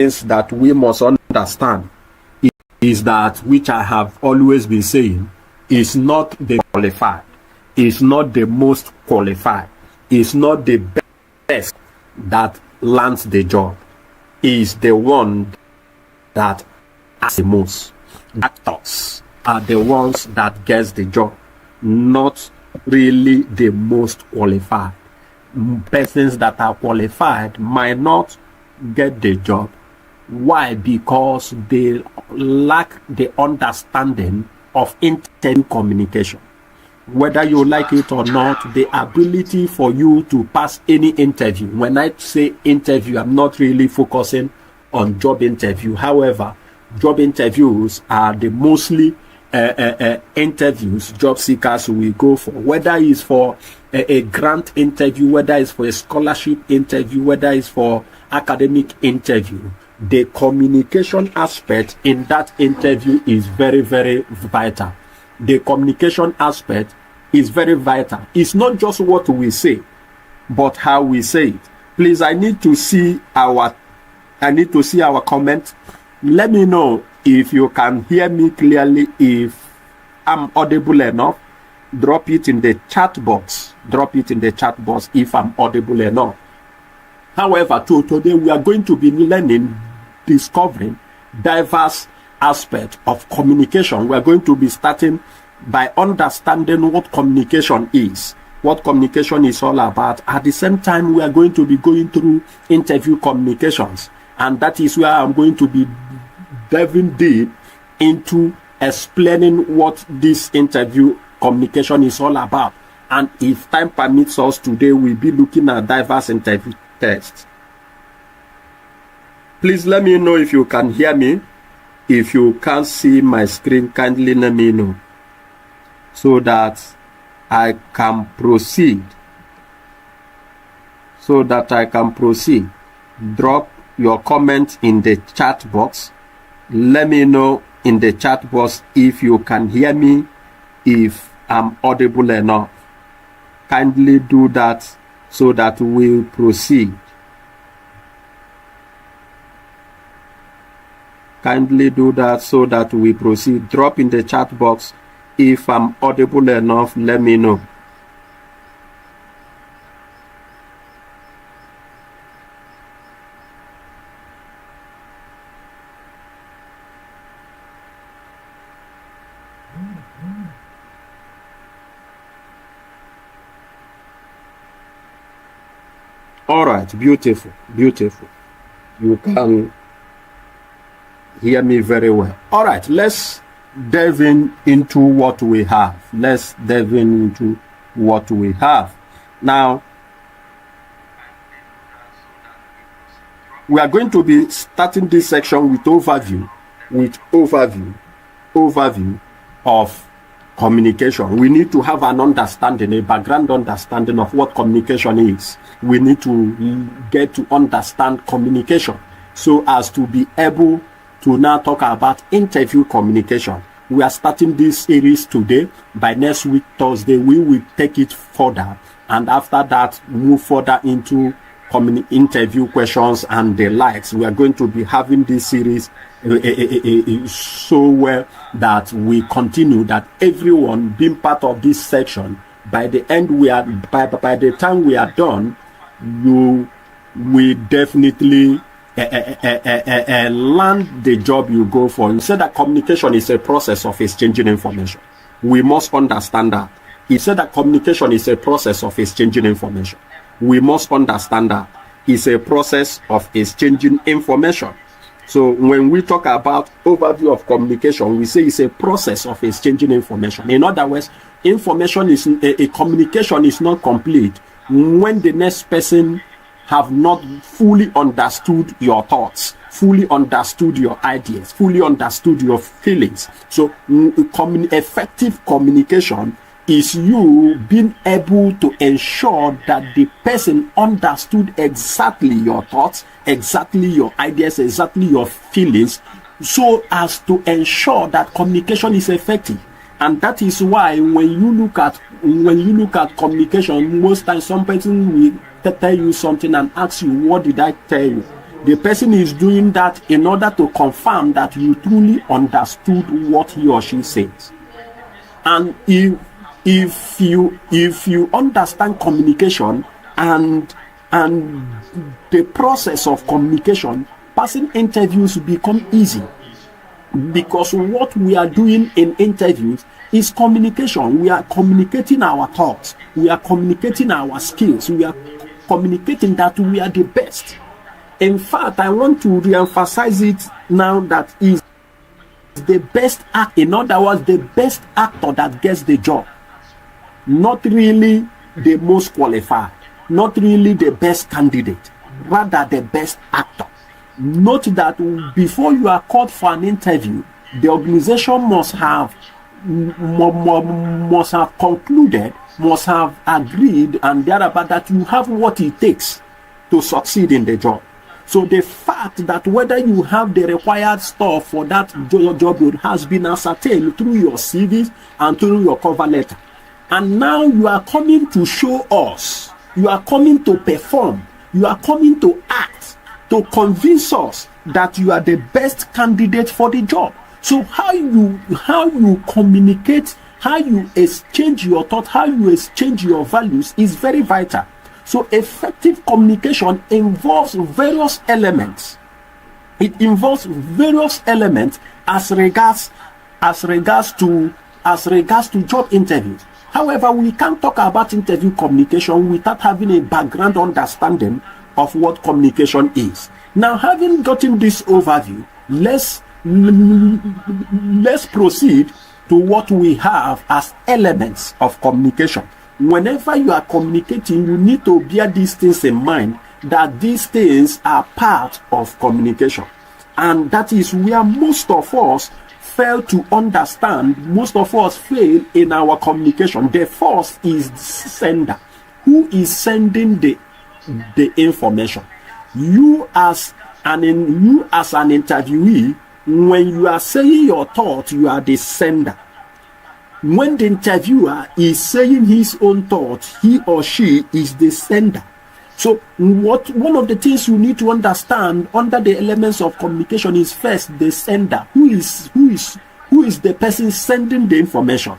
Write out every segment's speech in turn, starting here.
that we must understand is that, which I have always been saying, is not the qualified, is not the most qualified, is not the best that lands the job, is the one that has the most. Actors are the ones that gets the job, not really the most qualified. Persons that are qualified might not get the job. Why? Because they lack the understanding of interview communication. Whether you like it or not, the ability for you to pass any interview. When I say interview, I'm not really focusing on job interview. However, job interviews are the mostly interviews job seekers will go for, whether it's for a grant interview, whether it's for a scholarship interview, whether it's for academic interview. The communication aspect in that interview is very, very vital. The communication aspect is very vital. It's not just what we say, but how we say it. Please, I need to see our comment. Let me know if you can hear me clearly, if I'm audible enough. Drop it in the chat box. Drop it in the chat box if I'm audible enough. However, today we are going to be discovering diverse aspects of communication. We are going to be starting by understanding what communication is, what communication is all about. At the same time, we are going to be going through interview communications, and that is where I'm going to be diving deep into explaining what this interview communication is all about. And if time permits us, today we'll be looking at diverse interview tests. Please let me know if you can hear me. If you can't see my screen, kindly let me know so that I can proceed. Drop your comment in the chat box. Let me know in the chat box if you can hear me, if I'm audible enough. Kindly do that so that we'll proceed. Kindly do that so that we proceed. Drop in the chat box if I'm audible enough. Let me know. All right, beautiful. You can hear me very well. All right, let's delve into what we have. Now, we are going to be starting this section with overview of communication. We need to have an understanding, a background understanding of what communication is. We need to get to understand communication so as to be able to now talk about interview communication. We are starting this series today. By next week, Thursday, we will take it further. And after that, move further into interview questions and the likes. We are going to be having this series so well that we continue, that everyone being part of this section, by the end by the time we are done, you will definitely land the job you go for. You said that communication is a process of exchanging information. We must understand that. He said that communication is a process of exchanging information. We must understand that it's a process of exchanging information. So when we talk about overview of communication, we say it's a process of exchanging information. In other words, information is a communication is not complete when the next person have not fully understood your thoughts, fully understood your ideas, fully understood your feelings. So effective communication is you being able to ensure that the person understood exactly your thoughts, exactly your ideas, exactly your feelings, so as to ensure that communication is effective. And that is why when you look at communication, most times some person will tell you something and ask you, what did I tell you? The person is doing that in order to confirm that you truly understood what he or she says. And if you understand communication and the process of communication, passing interviews become easy, because what we are doing in interviews is communication. We are communicating our thoughts, we are communicating our skills, we are communicating that we are the best. In fact, I want to re-emphasize it now that is the best act. In other words, the best actor that gets the job, not really the most qualified, not really the best candidate, rather the best actor. Note that before you are called for an interview, the organization must have concluded, must have agreed, and thereabout that you have what it takes to succeed in the job. So the fact that whether you have the required stuff for that job has been ascertained through your CVs and through your cover letter. And now you are coming to show us, you are coming to perform, you are coming to act, to convince us that you are the best candidate for the job. So how you communicate, how you exchange your thought, how you exchange your values is very vital. So effective communication involves various elements. It involves various elements as regards to job interviews. However, we can't talk about interview communication without having a background understanding of what communication is. Now, having gotten this overview, let's proceed to what we have as elements of communication. Whenever you are communicating, you need to bear these things in mind, that these things are part of communication. And that is where most of us fail to understand, most of us fail in our communication. The first is the sender. Who is sending the information? You as an interviewee, when you are saying your thought, you are the sender. When the interviewer is saying his own thoughts, he or she is the sender. So one of the things you need to understand under the elements of communication is first the sender. Who is the person sending the information?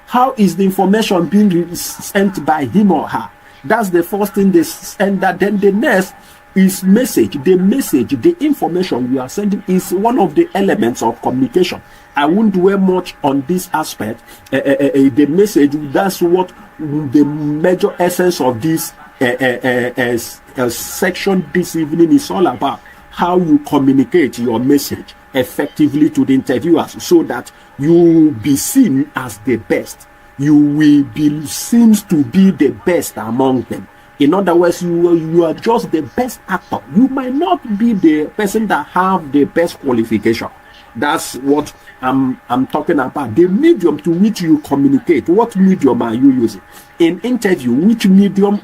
How is the information being sent by him or her? That's the first thing, the sender. Then the next is message. The information we are sending is one of the elements of communication. I won't dwell much on this aspect. The message, that's what the major essence of this section this evening is all about. How you communicate your message effectively to the interviewers so that you will be seen as the best. You will be seen to be the best among them. In other words, you are just the best actor. You might not be the person that have the best qualification. That's what I'm talking about. The medium to which you communicate. What medium are you using? In interview, which medium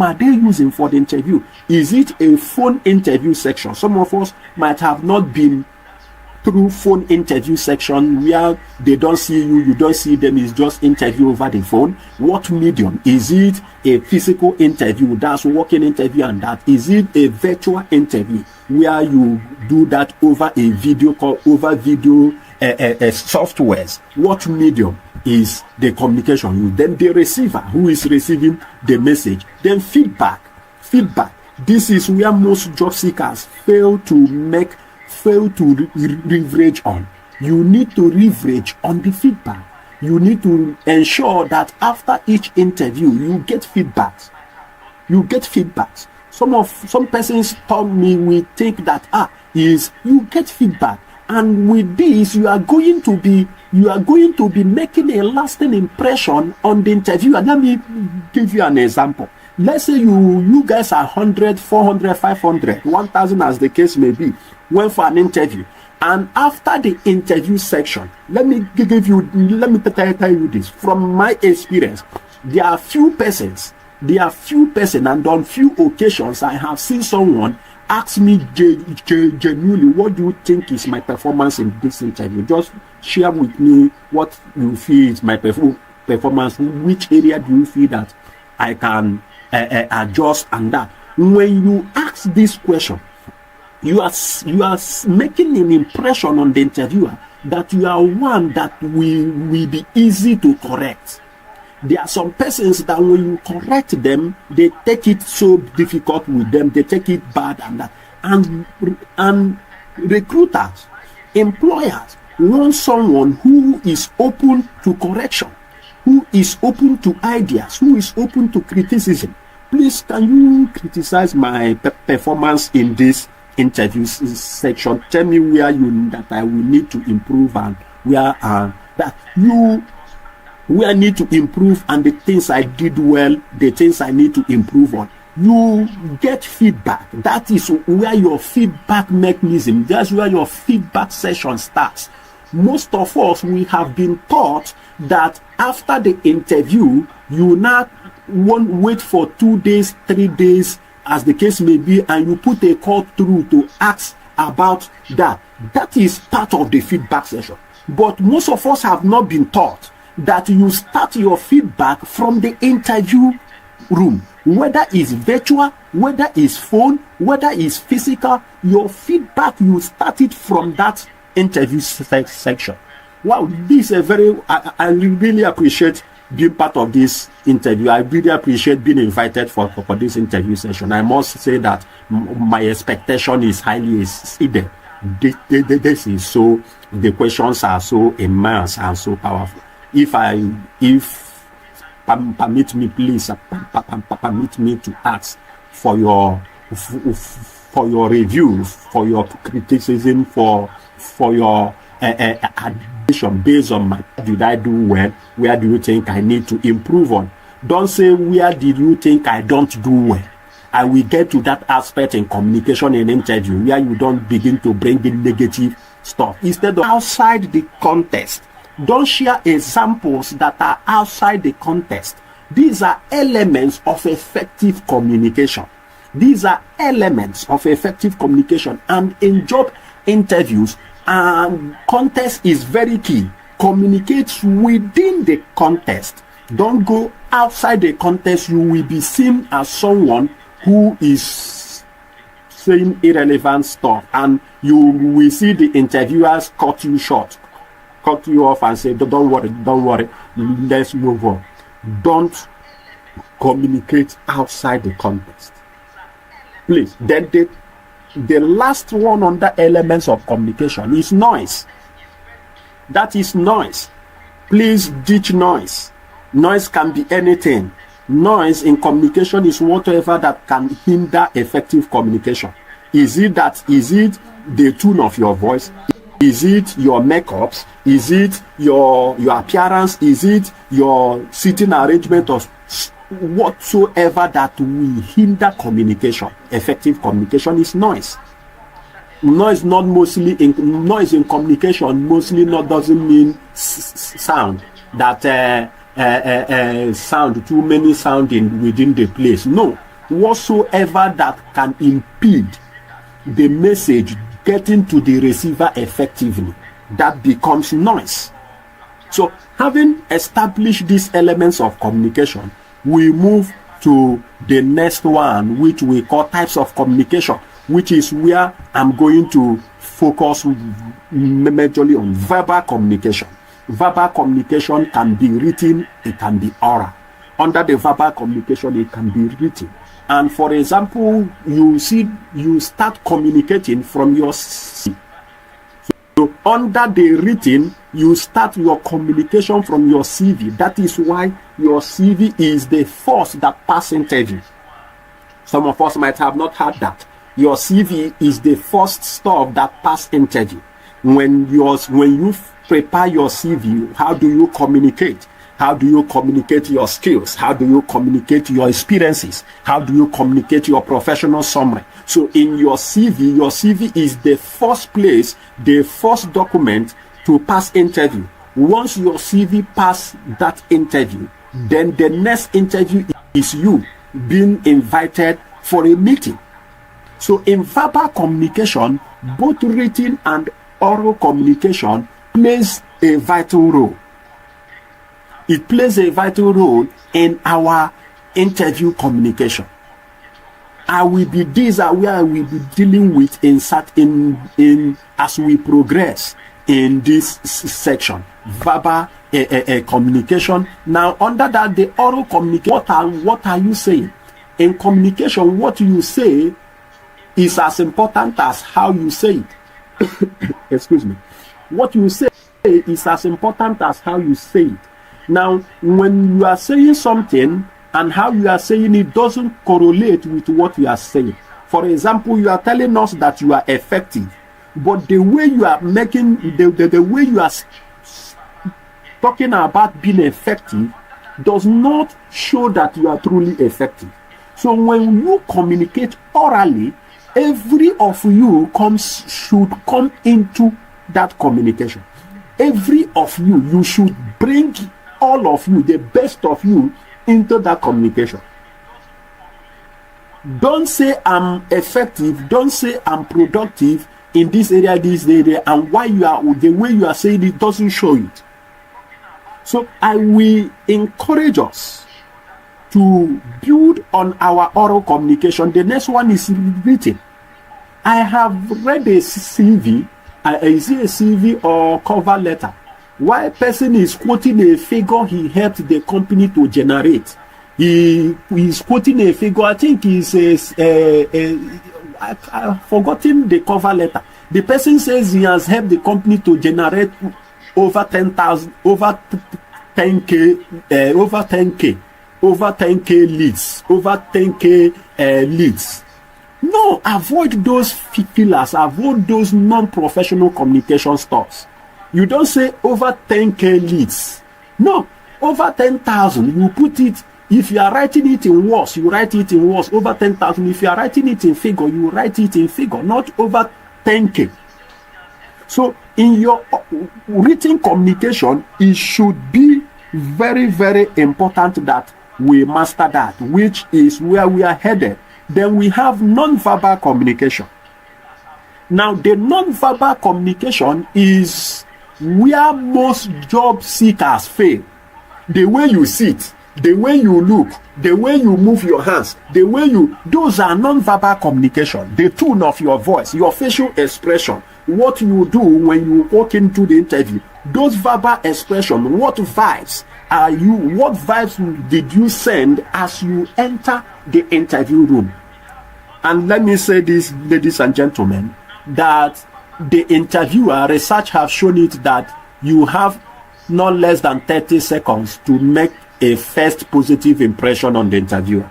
are they using for the interview? Is it a phone interview section? Some of us might have not been through phone interview section where they don't see you, you don't see them, it's just interview over the phone. What medium? Is it a physical interview, that's walking interview, and that? Is it a virtual interview where you do that over a video call, over video softwares? What medium is the communication? Then the receiver, who is receiving the message. Then feedback. This is where most job seekers fail to leverage on. You need to leverage on the feedback. You need to ensure that after each interview you get feedbacks. Some persons told me, we think that you get feedback, and with this you are going to be making a lasting impression on the interviewer. Let me give you an example. Let's say you guys are 100, 400, 500, 1000 as the case may be, went for an interview, and after the interview section, let me tell you this from my experience. There are few persons, and on few occasions I have seen someone ask me genuinely, what do you think is my performance in this interview? Just share with me what you feel is my performance. Which area do you feel that I can adjust, and that. when you ask this question, you are making an impression on the interviewer that you are one that will be easy to correct. There are some persons that when you correct them, they take it so difficult with them, they take it bad and that. And recruiters, employers want someone who is open to correction, who is open to ideas, who is open to criticism. Please, can you criticize my performance in this interview section? Tell me where that I will need to improve and where I need to improve, and the things I did well, the things I need to improve on. You get feedback. That is where your feedback mechanism, that's where your feedback session starts. Most of us, we have been taught that after the interview, you not won't wait for 2 days, 3 days, as the case may be, and you put a call through to ask about that. That is part of the feedback session. But most of us have not been taught that you start your feedback from the interview room. Whether it's virtual, whether it's phone, whether it's physical, your feedback, you start it from that interview section. Wow, this is a very, I really appreciate being part of this interview. I really appreciate being invited for this interview session. I must say that my expectation is highly exceeded. This is so, the questions are so immense and so powerful. If permit me, please, permit me to ask for your review, for your criticism, for your addition based on my, did I do well? Where do you think I need to improve on? Don't say, where did you think I don't do well? I will get to that aspect in communication and interview where you don't begin to bring in negative stuff. Instead of outside the context, don't share examples that are outside the context. These are elements of effective communication. These are elements of effective communication. And in job interviews, context is very key. Communicate within the context. Don't go outside the context. You will be seen as someone who is saying irrelevant stuff, and you will see the interviewers cut you short, cut you off and say, don't worry, let's move on. Don't communicate outside the context. Please. Then the last one under elements of communication is noise. That is noise. Please ditch noise. Noise can be anything. Noise in communication is whatever that can hinder effective communication. Is it the tone of your voice? Is it your makeups? Is it your appearance? Is it your sitting arrangement of whatsoever that will hinder communication? Effective communication is noise. Noise in communication mostly not doesn't mean sound, that sound, too many sounding within the place. No, whatsoever that can impede the message getting to the receiver effectively, that becomes noise. So having established these elements of communication, we move to the next one, which we call types of communication, which is where I'm going to focus majorly on verbal communication. Verbal communication can be written, it can be oral. Under the verbal communication, it can be written. And for example, you start communicating from your CV. So under the written, you start your communication from your CV. That is why your CV is the first that pass interview. Some of us might have not had that. Your CV is the first stuff that pass interview. When you prepare your CV, how do you communicate? How do you communicate your skills? How do you communicate your experiences? How do you communicate your professional summary? So in your CV is the first place, the first document to pass interview. Once your CV pass that interview, then the next interview is you being invited for a meeting. So in verbal communication, both written and oral communication plays a vital role. It plays a vital role in our interview communication. I will be these are where I will be dealing with in as we progress in this section. Verbal communication. Now under that, the oral communication. What are you saying? In communication, what you say is as important as how you say it. Excuse me. What you say is as important as how you say it. Now, when you are saying something and how you are saying it doesn't correlate with what you are saying. For example, you are telling us that you are effective, but the way you are making the way you are talking about being effective does not show that you are truly effective. So when you communicate orally, every of you should come into that communication. Every of you should bring all of you, the best of you, into that communication. Don't say I'm effective, don't say I'm productive in this area, and why you are the way you are saying it doesn't show it. So I will encourage us to build on our oral communication. The next one is written. I have read a CV, is it a CV or cover letter? Why a person is quoting a figure he helped the company to generate. He is quoting a figure, I think he says, I've forgotten the cover letter. The person says he has helped the company to generate over 10,000, over 10K, over 10K leads, over 10K leads. No, avoid those fillers, avoid those non-professional communication stuffs. You don't say over 10K leads. No, over 10,000. You put it, if you are writing it in words, you write it in words, over 10,000. If you are writing it in figure, you write it in figure, not over 10K. So in your written communication, it should be very, very important that we master that, which is where we are headed. Then we have non-verbal communication. Now, the non-verbal communication is where most job seekers fail. The way you sit, the way you look, the way you move your hands, those are non-verbal communication. The tone of your voice, your facial expression, what you do when you walk into the interview, those verbal expressions, what vibes did you send as you enter the interview room? And let me say this, ladies and gentlemen, that the interviewer, research have shown it that you have not less than 30 seconds to make a first positive impression on the interviewer.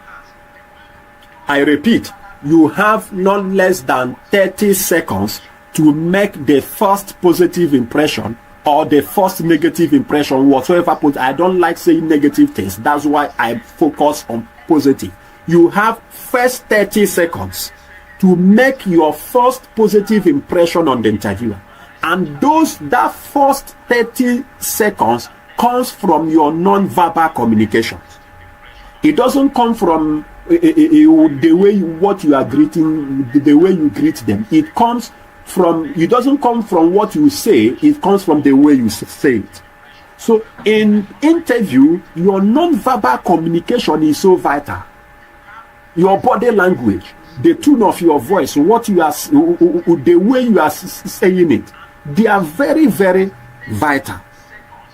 I repeat, you have not less than 30 seconds to make the first positive impression or the first negative impression, whatsoever. I don't like saying negative things. That's why I focus on positive. You have first 30 seconds to make your first positive impression on the interviewer. And that first 30 seconds comes from your non-verbal communications. It doesn't come from the way what you are greeting, the way you greet them. It doesn't come from what you say, it comes from the way you say it. So in interview, your non-verbal communication is so vital. Your body language, the tone of your voice, the way you are saying it, they are very, very vital.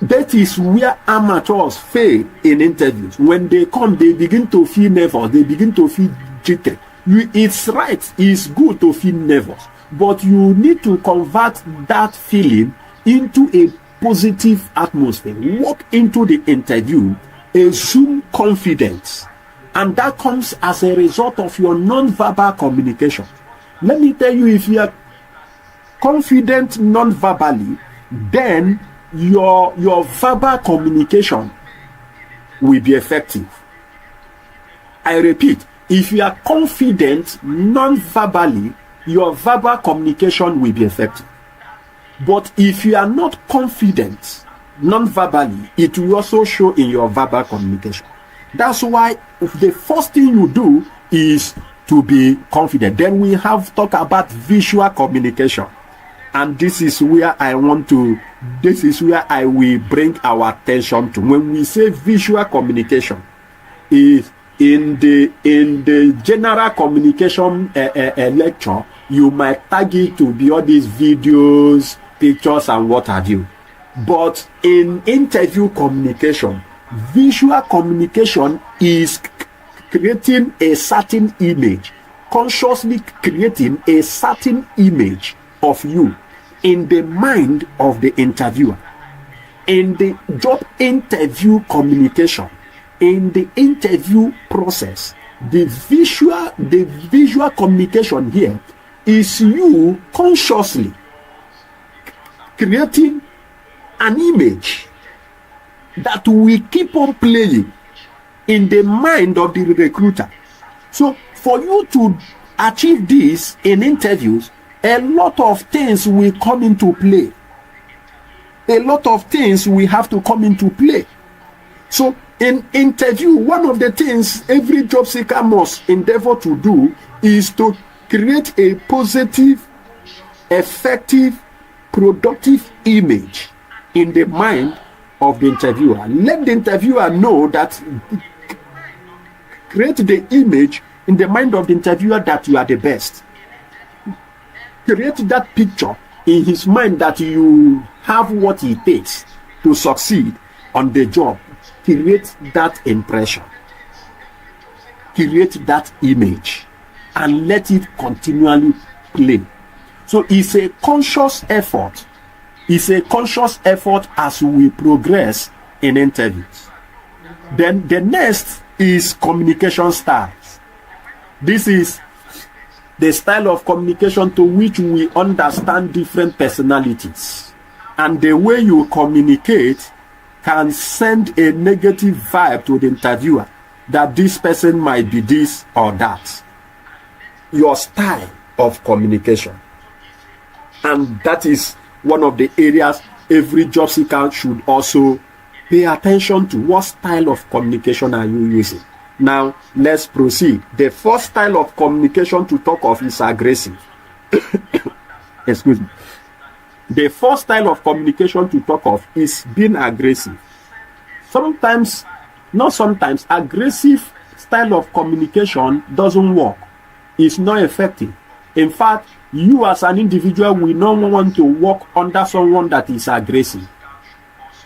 That is where amateurs fail in interviews. When they come, they begin to feel nervous, they begin to feel jittery. It's right, it's good to feel nervous, but you need to convert that feeling into a positive atmosphere. Walk into the interview, assume confidence. And that comes as a result of your non-verbal communication. Let me tell you, if you are confident non-verbally, then your verbal communication will be effective. I repeat, if you are confident non-verbally, your verbal communication will be effective. But if you are not confident non-verbally, it will also show in your verbal communication. That's why the first thing you do is to be confident. Then we have talked about visual communication. And this is where I will bring our attention to. When we say visual communication, is in the general communication lecture, you might tag it to be all these videos, pictures, and what have you. But in interview communication, visual communication is creating a certain image, consciously creating a certain image of you in the mind of the interviewer. In the job interview communication, in the interview process, the visual communication here is you consciously creating an image that will keep on playing in the mind of the recruiter. So for you to achieve this in interviews, a lot of things will come into play. A lot of things will have to come into play. So in interview, one of the things every job seeker must endeavor to do is to create a positive, effective, productive image in the mind of the interviewer. Let the interviewer know that, create the image in the mind of the interviewer that you are the best. Create that picture in his mind that you have what it takes to succeed on the job. Create that impression. Create that image and let it continually play. So it's a conscious effort. It's a conscious effort as we progress in interviews. Then the next is communication styles. This is the style of communication to which we understand different personalities. And the way you communicate can send a negative vibe to the interviewer that this person might be this or that. Your style of communication. And that is one of the areas every job seeker should also pay attention to. What style of communication are you using? Now, let's proceed. The first style of communication to talk of is aggressive. Excuse me. The first style of communication to talk of is being aggressive. Sometimes, not sometimes, aggressive style of communication doesn't work. It's not effective. In fact, you as an individual will not want to work under someone that is aggressive.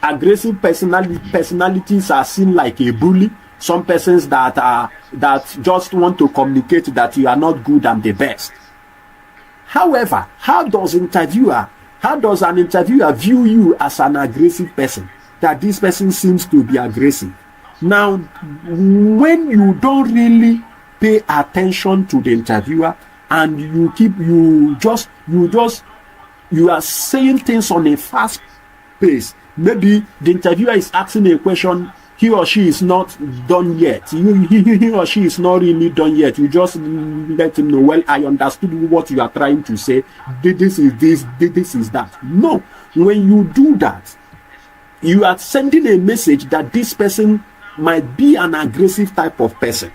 Aggressive personalities are seen like a bully. Some persons that just want to communicate that you are not good and the best. However, how does an interviewer view you as an aggressive person? That this person seems to be aggressive. Now, when you don't really pay attention to the interviewer and you are saying things on a fast pace. Maybe the interviewer is asking a question, he or she is not done yet. He or she is not really done yet. You just let him know, well, I understood what you are trying to say. This is this, this is that. No, when you do that, you are sending a message that this person might be an aggressive type of person.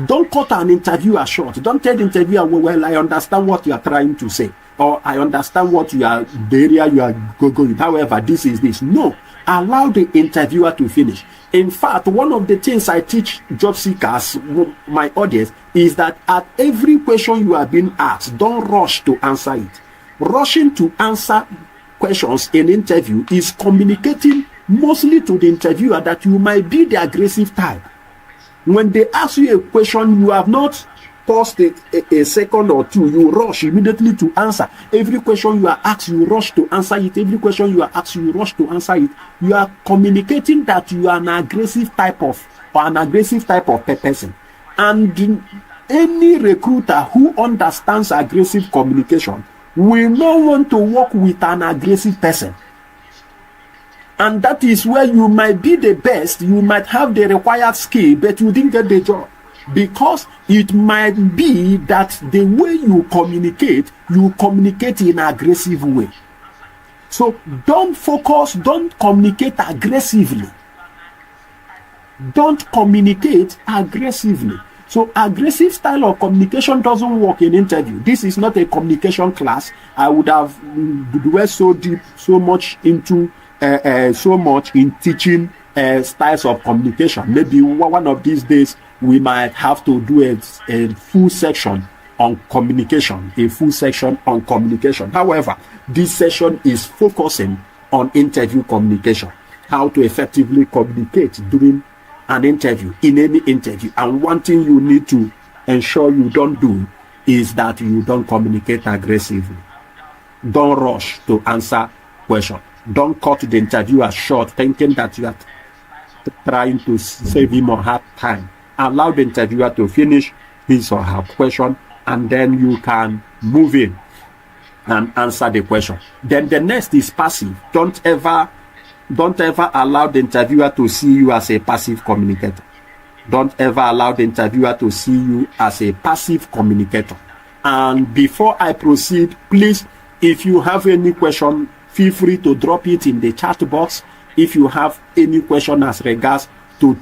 Don't cut an interviewer short. Don't tell the interviewer, well, I understand what you are trying to say, or I understand what the area you are going. However, this is this. No, allow the interviewer to finish. In fact, one of the things I teach job seekers, my audience, is that at every question you are being asked, don't rush to answer it. Rushing to answer questions in interview is communicating mostly to the interviewer that you might be the aggressive type. When they ask you a question, you have not paused a second or two. You rush immediately to answer. Every question you are asked, you rush to answer it. Every question you are asked, you rush to answer it. You are communicating that you are an aggressive type of person. And any recruiter who understands aggressive communication will not want to work with an aggressive person. And that is where you might be the best, you might have the required skill, but you didn't get the job. Because it might be that the way you communicate in an aggressive way. So don't communicate aggressively. Don't communicate aggressively. So aggressive style of communication doesn't work in interview. This is not a communication class. I would have dwelled so much in teaching styles of communication. Maybe one of these days we might have to do a full section on communication, However, this session is focusing on interview communication, how to effectively communicate during an interview, in any interview. And one thing you need to ensure you don't do is that you don't communicate aggressively. Don't rush to answer questions. Don't cut the interviewer short thinking that you are trying to save him or her time. Allow the interviewer to finish his or her question, and then you can move in and answer the question. Then the next is passive. Don't ever allow the interviewer to see you as a passive communicator. Don't ever allow the interviewer to see you as a passive communicator. And before I proceed, please, if you have any question, feel free to drop it in the chat box. If you have any question as regards to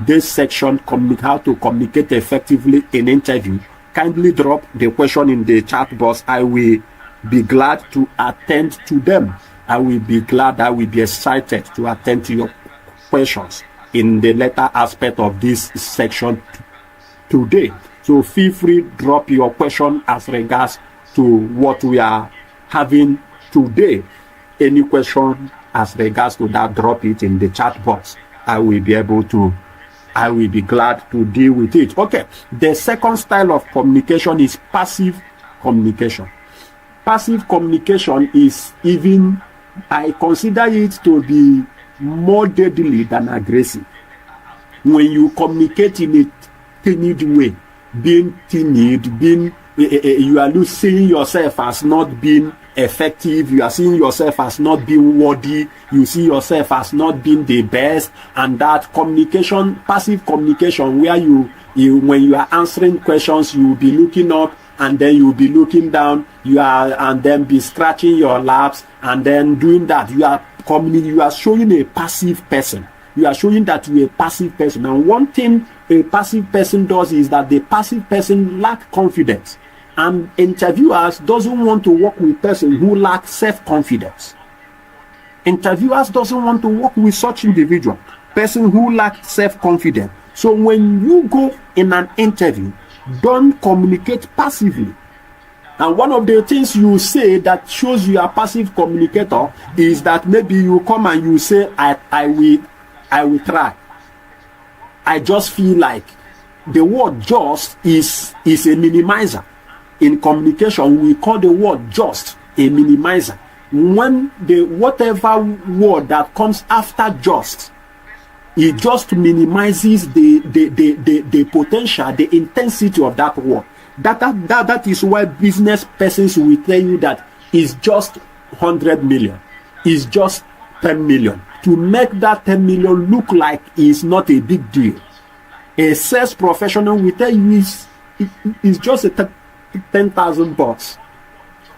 this section, how to communicate effectively in interview, kindly drop the question in the chat box. I will be glad to attend to them. I will be excited to attend to your questions in the latter aspect of this section today. So feel free, drop your question as regards to what we are having today. Any question as regards to that, drop it in the chat box. I will be glad to deal with it. Okay, the second style of communication is passive communication. Passive communication is I consider it to be more deadly than aggressive. When you communicate in a timid way, being timid, you are seeing yourself as not being effective, you are seeing yourself as not being worthy, you see yourself as not being the best, and that communication, passive communication, where you when you are answering questions, you will be looking up and then you will be looking down, and then be scratching your laps, and then doing that, you are showing a passive person. You are showing that you are a passive person. And one thing a passive person does is that the passive person lacks confidence. And interviewers doesn't want to work with person who lacks self-confidence. Interviewers doesn't want to work with such individual, person who lacks self-confidence. So when you go in an interview, don't communicate passively. And one of the things you say that shows you are a passive communicator is that maybe you come and you say, I will try. I just feel like the word just is a minimizer. In communication, we call the word just a minimizer. When whatever word that comes after just, it just minimizes the potential, the intensity of that word. That is why business persons will tell you that it's just 100 million, it's just 10 million, to make that 10 million look like it's not a big deal. A sales professional will tell you it's just a 10,000 bucks.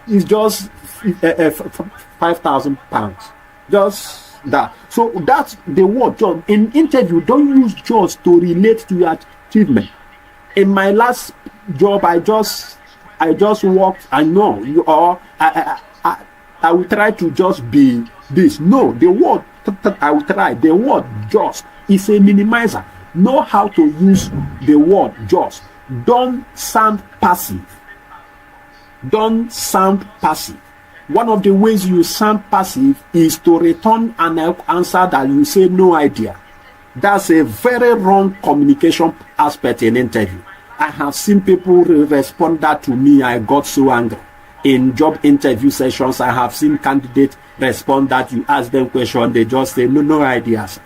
It's just 5,000 pounds. Just that. So that's the word just. In interview, don't use just to relate to your achievement. In my last job, I just worked. I know you are. I will try to just be this. No, the word I will try. The word just is a minimizer. Know how to use the word just. Don't sound passive. Don't sound passive. One of the ways you sound passive is to return an answer that you say no idea. That's a very wrong communication aspect in interview. I have seen people respond that to me. I got so angry. In job interview sessions, I have seen candidates respond that you ask them question, they just say no ideas.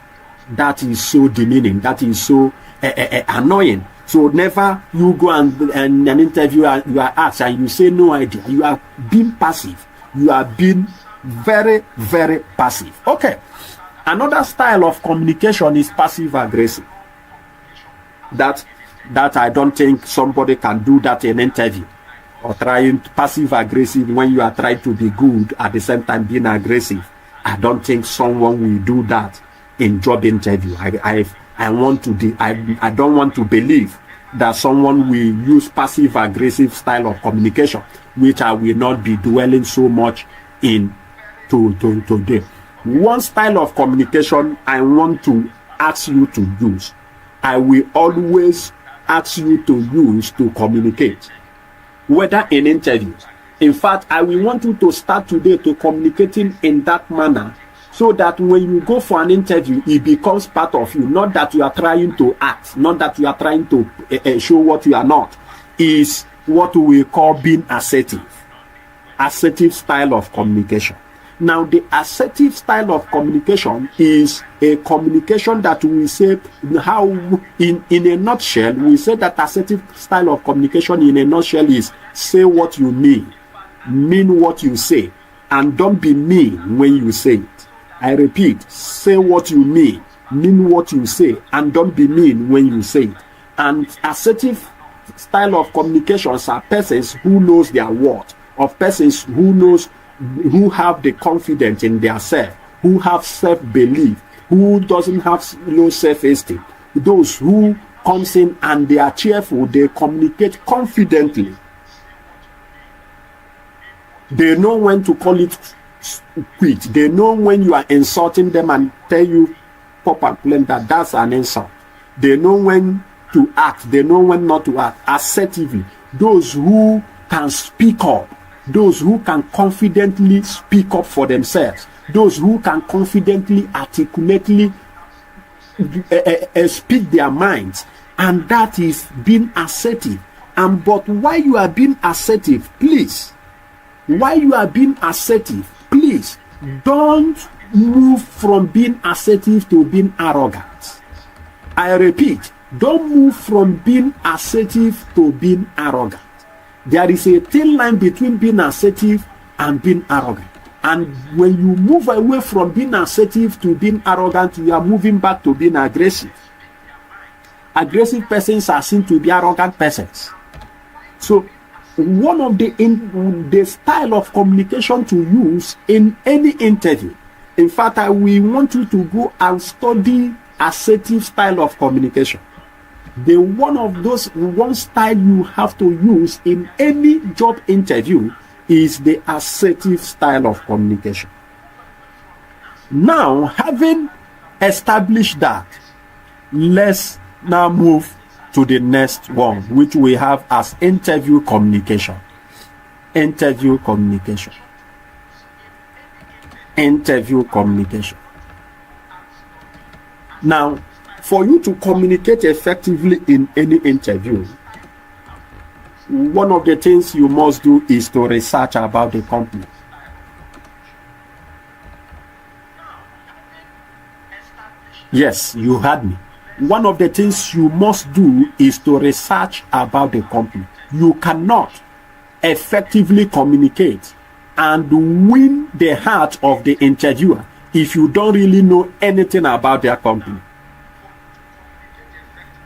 That is so demeaning. That is so annoying. So never you go and an interview, you are asked and you say no idea. You are being passive. You are being very, very passive. Okay. Another style of communication is passive aggressive. That I don't think somebody can do that in an interview. Or trying passive aggressive when you are trying to be good at the same time being aggressive. I don't think someone will do that in job interview. I don't want to believe that someone will use passive aggressive style of communication, which I will not be dwelling so much in today. One style of communication I want to ask you to use, I will always ask you to use to communicate, whether in interviews. In fact, I will want you to start today to communicating in that manner, so that when you go for an interview, it becomes part of you. Not that you are trying to act, not that you are trying to show what you are not. Is what we call being assertive. Assertive style of communication. Now, the assertive style of communication is a communication that we say, how in a nutshell, we say that assertive style of communication in a nutshell is say what you mean what you say, and don't be mean when you say it. I repeat, say what you mean what you say, and don't be mean when you say it. And assertive style of communications are persons who knows their worth, of persons who have the confidence in their self, who have self-belief, who doesn't have low self-esteem. Those who comes in and they are cheerful, they communicate confidently. They know when to call it quit. They know when you are insulting them and tell you pop and plain that that's an insult. They know when to act. They know when not to act assertively. Those who can speak up, those who can confidently speak up for themselves, those who can confidently, articulately speak their minds, and that is being assertive. And but while you are being assertive, please, don't move from being assertive to being arrogant. I repeat, don't move from being assertive to being arrogant. There is a thin line between being assertive and being arrogant. And when you move away from being assertive to being arrogant, you are moving back to being aggressive. Aggressive persons are seen to be arrogant persons. So one of the style of communication to use in any interview, in fact, we want you to go and study assertive style of communication. One style you have to use in any job interview is the assertive style of communication. Now, having established that, let's now move to the next one, which we have as interview communication. Interview communication. Interview communication. Now, for you to communicate effectively in any interview, one of the things you must do is to research about the company. Yes, you heard me. One of the things you must do is to research about the company. You cannot effectively communicate and win the heart of the interviewer if you don't really know anything about their company.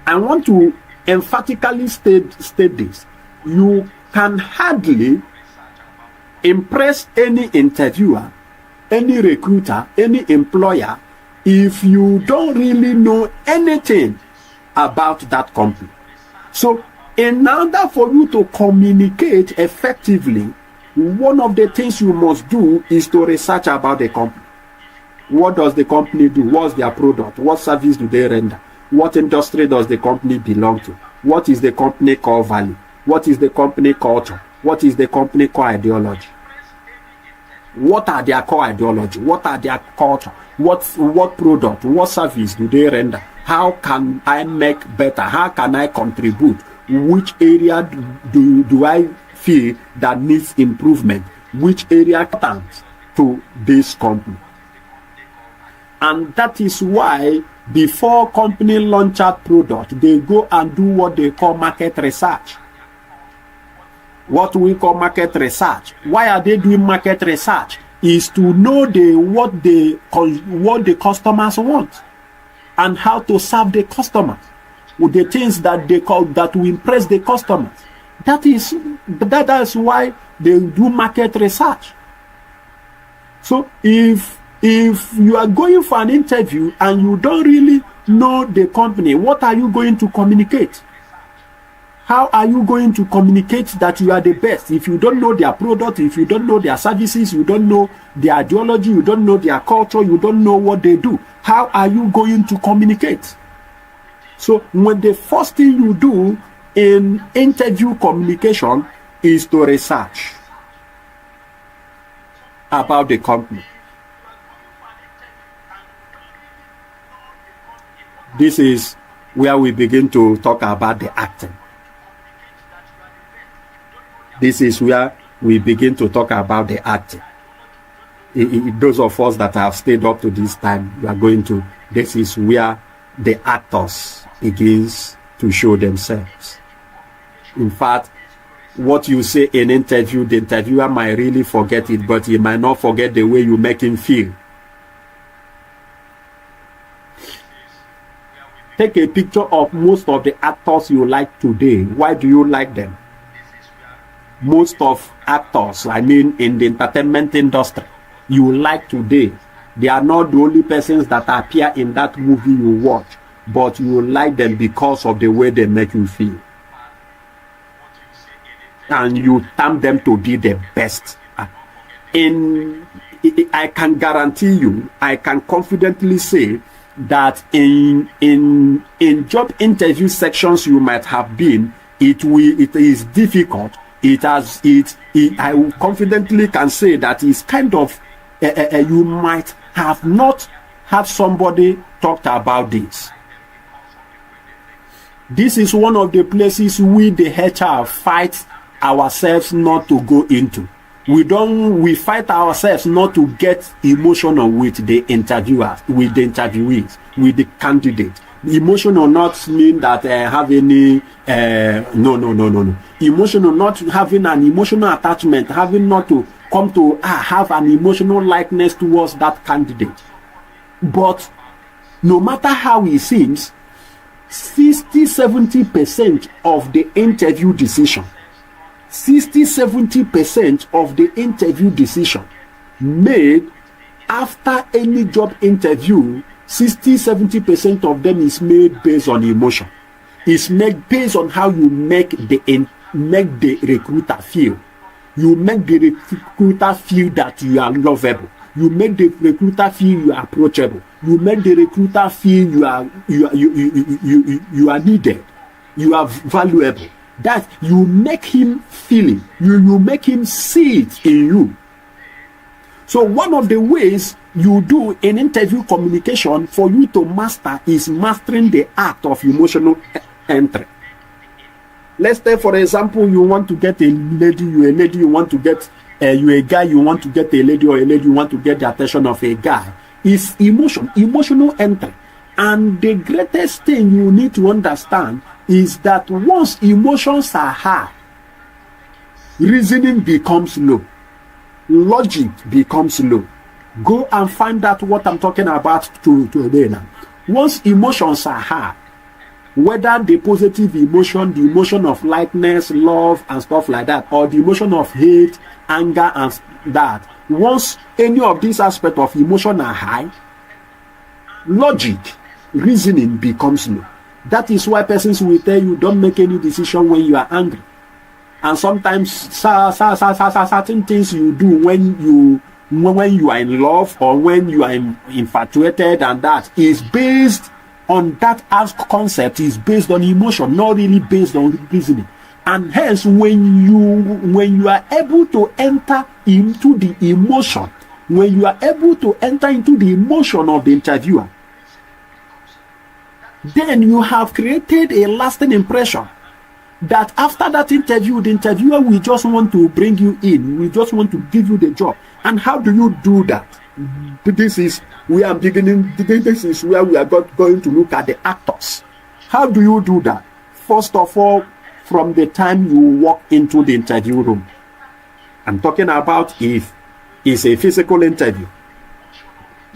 I want to emphatically state this. You can hardly impress any interviewer, any recruiter, any employer if you don't really know anything about that company. So in order for you to communicate effectively, one of the things you must do is to research about the company. What does the company do? What's their product? What service do they render? What industry does the company belong to? What is the company core value? What is the company culture? What is the company core ideology? What are their core ideology? What are their culture? What product? What service do they render? How can I make better? How can I contribute? Which area do I feel that needs improvement? Which area comes to this company? And that is why before company launch out product, they go and do what they call market research. What we call market research. Why are they doing market research? Is to know what the customers want and how to serve the customers with the things that they call that will impress the customers. That is why they do market research. So if you are going for an interview and you don't really know the company, what are you going to communicate? How are you going to communicate that you are the best if you don't know their product, if you don't know their services, you don't know their ideology, you don't know their culture, you don't know what they do? How are you going to communicate? So when the first thing you do in interview communication is to research about the company. This is where we begin to talk about the acting. This is where we begin to talk about the acting. Those of us that have stayed up to this time, we are going to, this is where the actors begins to show themselves. In fact, what you say in interview, the interviewer might really forget it, but he might not forget the way you make him feel. Take a picture of most of the actors you like today. Why do you like them? Most of actors, I mean in the entertainment industry, you like today, they are not the only persons that appear in that movie you watch, but you like them because of the way they make you feel. And you term them to be the best. I can guarantee you, I can confidently say that in job interview sections you might have been, it is difficult. I will confidently can say that it's kind of you might have not had somebody talked about this. This is one of the places we the HR fight ourselves not to go into. We fight ourselves not to get emotional with the interviewers, with the interviewees, with the candidate. Emotional not mean that have any no. Emotional not having an emotional attachment, having not to come to have an emotional likeness towards that candidate. But no matter how it seems, 60-70% of the interview decision, 60-70% of the interview decision made after any job interview, 60-70% of them is made based on emotion. It's made based on how you make the recruiter feel. You make the recruiter feel that you are lovable. You make the recruiter feel you are approachable. You make the recruiter feel you are needed. You are valuable. That you make him feel it. You make him see it in you. So one of the ways you do in interview communication for you to master is mastering the art of emotional entry. Let's say, for example, you want to get a lady, you want to get you a guy, you want to get a lady, or a lady, you want to get the attention of a guy. It's emotional entry. And the greatest thing you need to understand is that once emotions are high, reasoning becomes low, logic becomes low. Go and find out what I'm talking about today now. Once emotions are high, whether the positive emotion, the emotion of likeness, love and stuff like that, or the emotion of hate, anger and that, once any of these aspects of emotion are high, logic, reasoning becomes low. That is why persons will tell you don't make any decision when you are angry. And sometimes certain things you do when you are in love or when you are infatuated, and that is based on that as concept, is based on emotion, not really based on reasoning. And hence, when you are able to enter into the emotion, when you are able to enter into the emotion of the interviewer, then you have created a lasting impression that after that interview, the interviewer will just want to bring you in, will just want to give you the job. And how do you do that? This is where I'm beginning. This is where we are going to look at the actors. How do you do that? First of all, from the time you walk into the interview room, I'm talking about if it's a physical interview.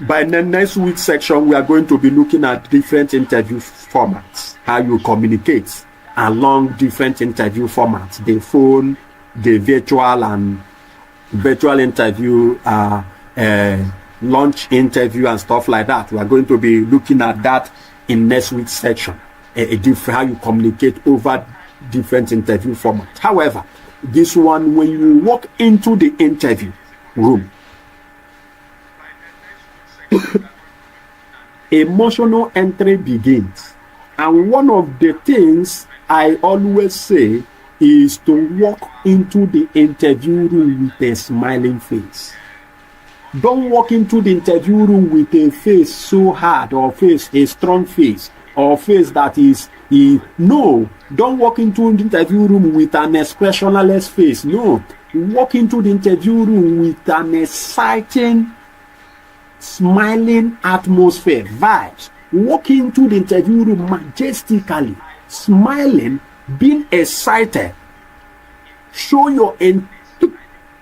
By the next week section, we are going to be looking at different interview formats, how you communicate along different interview formats, the phone, the virtual interview, launch interview and stuff like that. We are going to be looking at that in next week's section. How you communicate over different interview format. However, this one, when you walk into the interview room, emotional entry begins. And one of the things I always say is to walk into the interview room with a smiling face. Don't walk into the interview room with a face so hard, or a strong face, or face that is no. Don't walk into the interview room with an expressionless face. No. Walk into the interview room with an exciting, smiling atmosphere, vibes. Walk into the interview room majestically, smiling, being excited. Show your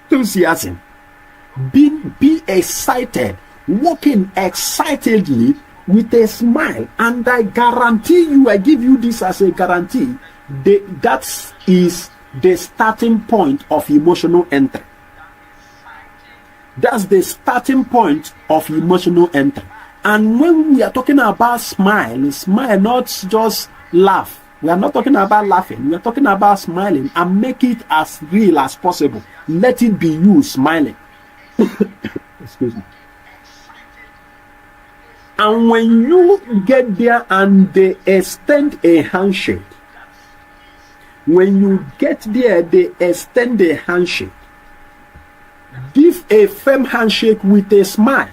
enthusiasm. Be excited, walking excitedly with a smile, and I guarantee you, I give you this as a guarantee, that is the starting point of emotional entry. That's the starting point of emotional entry. And when we are talking about smile, not just laugh. We are not talking about laughing. We are talking about smiling, and make it as real as possible. Let it be you smiling. Excuse me. And when you get there and they extend a handshake, when you get there, they extend a handshake. Give a firm handshake with a smile.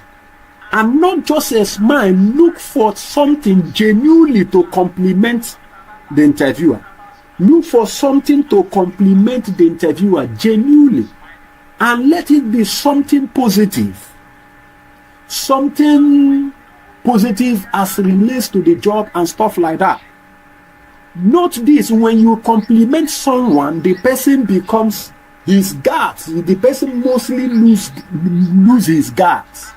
And not just a smile, look for something genuinely to compliment the interviewer. Look for something to compliment the interviewer genuinely. And let it be something positive. Something positive as relates to the job and stuff like that. Note this: when you compliment someone, the person becomes his guards. The person mostly lose his guards.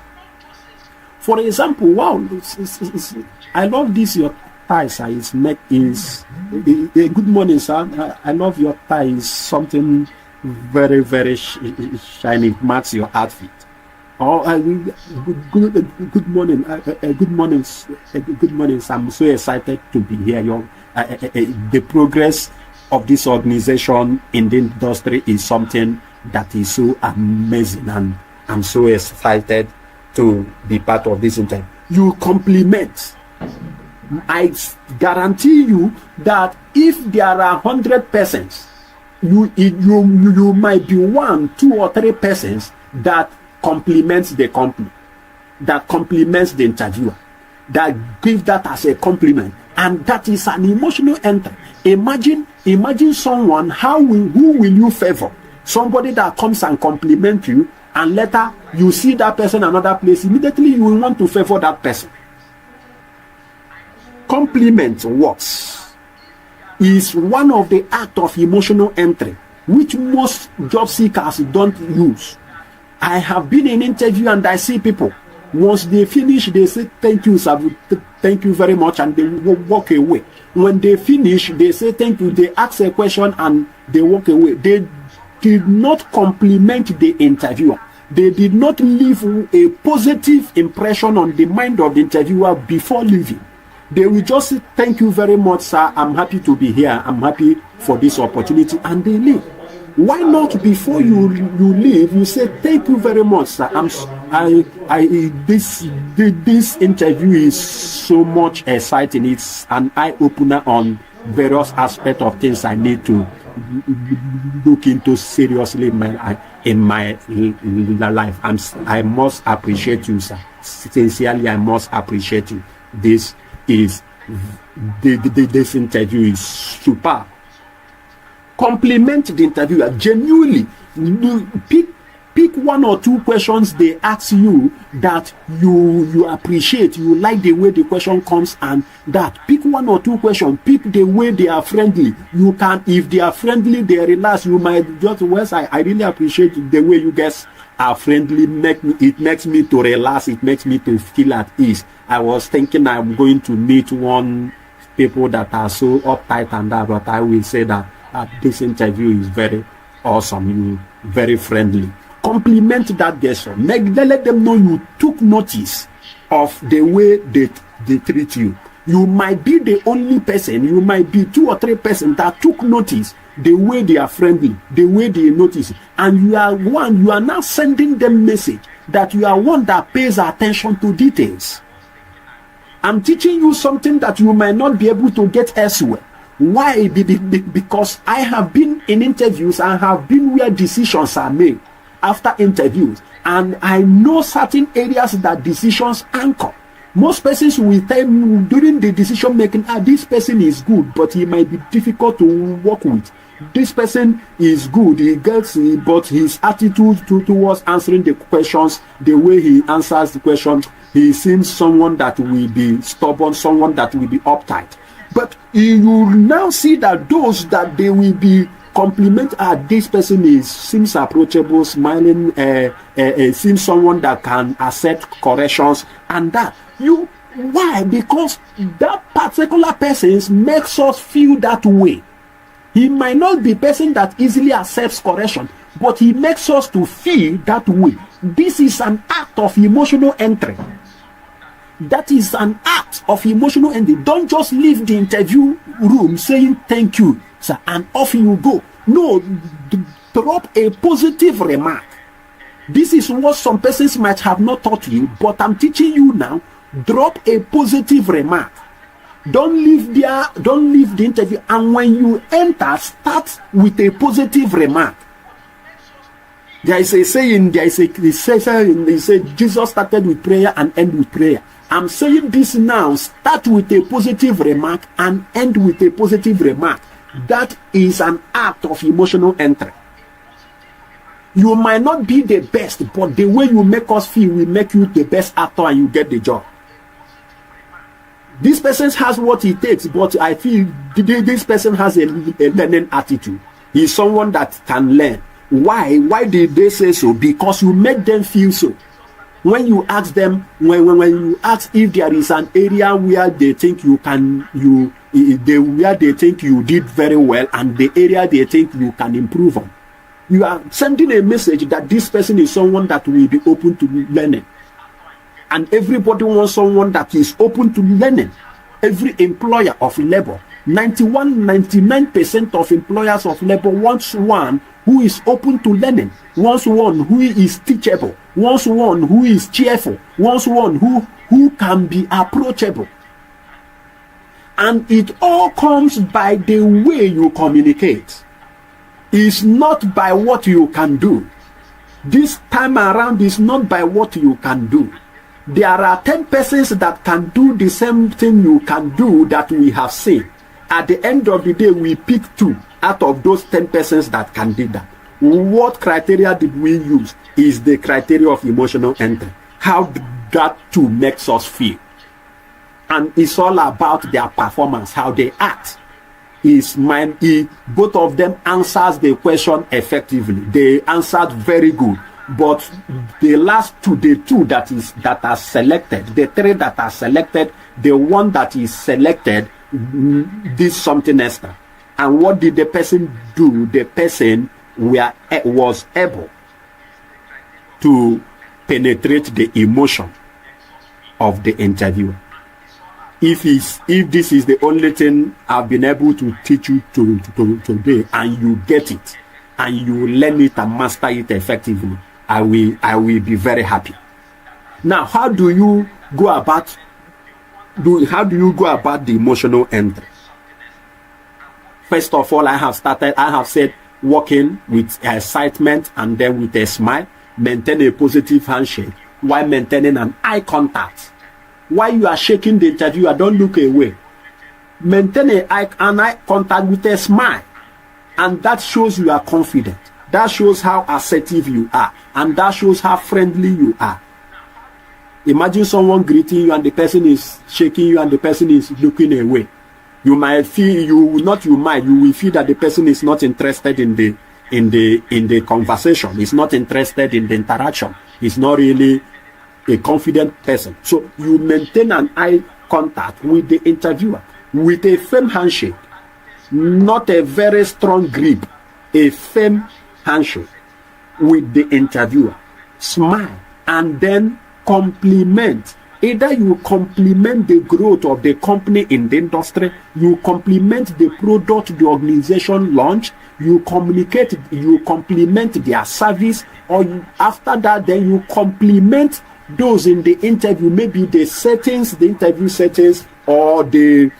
For example, wow, I love this, your tie, sir. Is good morning, sir. I love your tie. Is something very, very shiny. It matches your outfit. Oh, good morning. Good morning. Good morning. I'm so excited to be here. The progress of this organization in the industry is something that is so amazing, and I'm so excited to be part of this interview. You compliment. I guarantee you that if there are 100 persons, you might be 1, 2, or 3 persons that compliments the company, that compliments the interviewer, that give that as a compliment, and that is an emotional entry. Imagine someone. Who will you favor? Somebody that comes and compliment you, and later you see that person another place. Immediately you will want to favor that person. Compliment works. Is one of the acts of emotional entry which most job seekers don't use. I have been in interview and I see people, once they finish, they say thank you, sir, thank you very much, and they walk away. When they finish, they say thank you, they ask a question and they walk away. They did not compliment the interviewer. They did not leave a positive impression on the mind of the interviewer before leaving. They will just say thank you very much, sir, I'm happy to be here, I'm happy for this opportunity, and they leave. Why not before you leave, you say thank you very much, sir. This interview is so much exciting. It's an eye opener on various aspects of things I need to look into seriously in my life. I must appreciate you, sir. Sincerely, I must appreciate you. This interview is super. Compliment the interviewer genuinely. Pick 1 or 2 questions they ask you that you appreciate. You like the way the question comes, and that. Pick 1 or 2 questions. Pick the way they are friendly. You can, if they are friendly, they relax. You might just, well, I really appreciate the way you guys are friendly. It makes me to relax. It makes me to feel at ease. I was thinking I'm going to meet one people that are so uptight and that, but I will say that this interview is very awesome. You very friendly. Compliment that person. Let them know you took notice of the way they treat you. You might be the only person, you might be 2 or 3 persons that took notice the way they are friendly, the way they notice, and you are now sending them message that you are one that pays attention to details. I'm teaching you something that you might not be able to get elsewhere. Why? Because I have been in interviews and have been where decisions are made after interviews, and I know certain areas that decisions anchor. Most persons will tell me during the decision making, this person is good, but he might be difficult to work with. This person is good, he gets it, but his attitude towards answering the questions, the way he answers the question, he seems someone that will be stubborn, someone that will be uptight. But you now see that those that they will be compliment, this person seems approachable, smiling, seems someone that can accept corrections, and that why? Because that particular person makes us feel that way. He might not be a person that easily accepts correction, but he makes us to feel that way. This is an act of emotional entry. That is an act of emotional entry. Don't just leave the interview room saying thank you, sir, and off you go. No, drop a positive remark. This is what some persons might have not taught you, but I'm teaching you now. Drop a positive remark. Don't leave the interview, and when you enter, start with a positive remark. There is a saying, they say Jesus started with prayer and end with prayer. I'm saying this now, start with a positive remark and end with a positive remark. That is an act of emotional entry. You might not be the best, but the way you make us feel will make you the best actor and you get the job. This person has what it takes, but I feel this person has a learning attitude. He's someone that can learn. Why? Why did they say so? Because you make them feel so. When you ask them, when you ask if there is an area where they think where they think you did very well and the area they think you can improve on, you are sending a message that this person is someone that will be open to learning. And everybody wants someone that is open to learning. Every employer of labor, 99% of employers of labor wants one who is open to learning, wants one who is teachable, wants one who is cheerful, wants one who can be approachable. And it all comes by the way you communicate. It's not by what you can do. This time around is not by what you can do. There are 10 persons that can do the same thing you can do that we have seen. At the end of the day, we pick 2 out of those 10 persons that can do that. What criteria did we use? Is the criteria of emotional entry. How that 2 makes us feel. And it's all about their performance, how they act. Both of them answers the question effectively. They answered very good. But the last 2, the 2 that are selected, the 3 that are selected, the one that is selected did something extra. And what did the person do? The person was able to penetrate the emotion of the interviewer. If this is the only thing I've been able to teach you today, and you get it, and you learn it and master it effectively, I will be very happy. Now, how do you go about the emotional entry? First of all, I have said working with excitement and then with a smile, maintain a positive handshake while maintaining an eye contact. While you are shaking the interviewer, don't look away. Maintain an eye contact with a smile, and that shows you are confident. That shows how assertive you are, and that shows how friendly you are. Imagine someone greeting you and the person is shaking you and the person is looking away. You will feel that the person is not interested in the conversation. He's not interested in the interaction. He's not really a confident person. So you maintain an eye contact with the interviewer with a firm handshake, not a very strong grip, a firm handshake with the interviewer. Smile and then compliment Either you complement the growth of the company in the industry, you complement the product the organization launch, you complement their service, or after that, then you complement those in the interview, maybe the interview settings, or the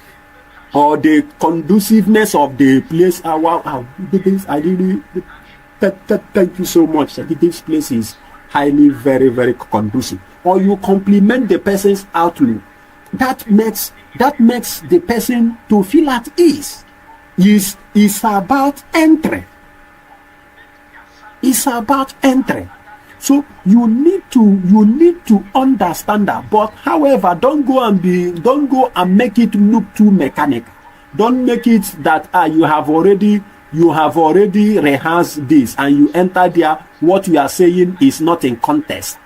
conduciveness of the place. Wow, I really thank you so much. This place is highly, very, very conducive. Or you compliment the person's outlook. That makes the person to feel at ease. It's about entry. It's about entry. So you need to understand that. But however, don't go and make it look too mechanical. Don't make it that you have already rehearsed this and you enter there. What you are saying is not in context.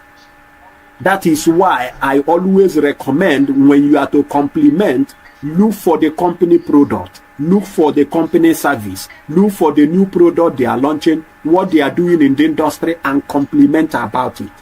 That is why I always recommend, when you are to compliment, look for the company product, look for the company service, look for the new product they are launching, what they are doing in the industry, and compliment about it.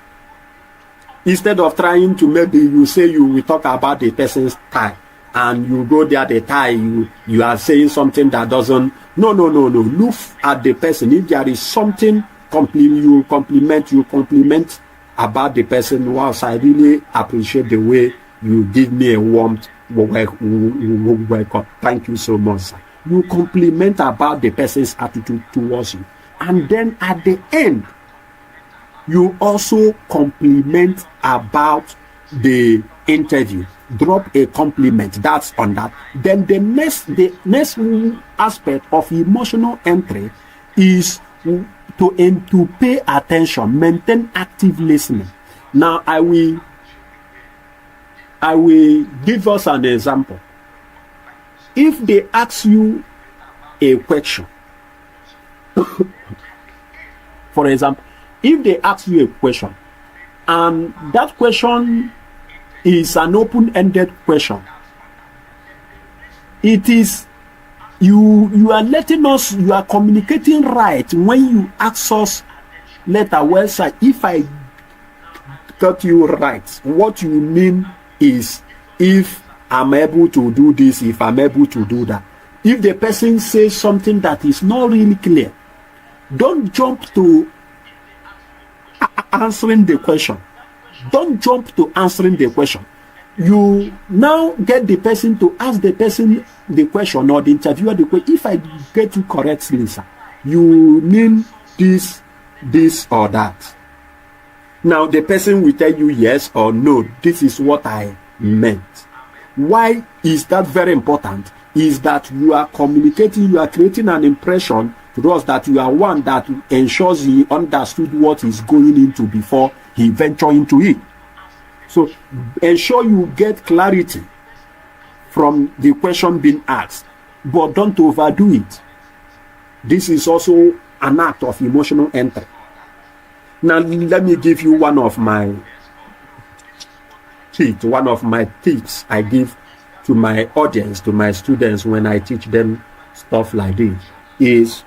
Instead of trying to, maybe you say you will talk about the person's tie, and you go there, the tie, you are saying something that doesn't. No. Look at the person. If there is something you compliment about the person. Wow, I really appreciate the way you give me a warm welcome. Thank you so much, sir. You compliment about the person's attitude towards you. And then at the end, you also compliment about the interview. Drop a compliment. That's on that. Then the next aspect of emotional entry is to pay attention, maintain active listening. Now I will give us an example. If they ask you a question, for example, if they ask you a question and that question is an open-ended question, it is you are letting us, you are communicating right when you ask us later, well, sir, if I got you right, what you mean is if I'm able to do this, if I'm able to do that. If the person says something that is not really clear, don't jump to answering the question. Don't jump to answering the question. You now get the person to ask the person the question, or the interviewer the question. If I get you correctly, sir, you mean this or that. Now the person will tell you yes or no, this is what I meant. Why is that very important? Is that you are communicating, you are creating an impression to us that you are one that ensures he understood what he's going into before he venture into it. So ensure you get clarity from the question being asked, but don't overdo it. This is also an act of emotional entry. Now let me give you one of my tips I give to my audience, to my students when I teach them stuff like this. Is,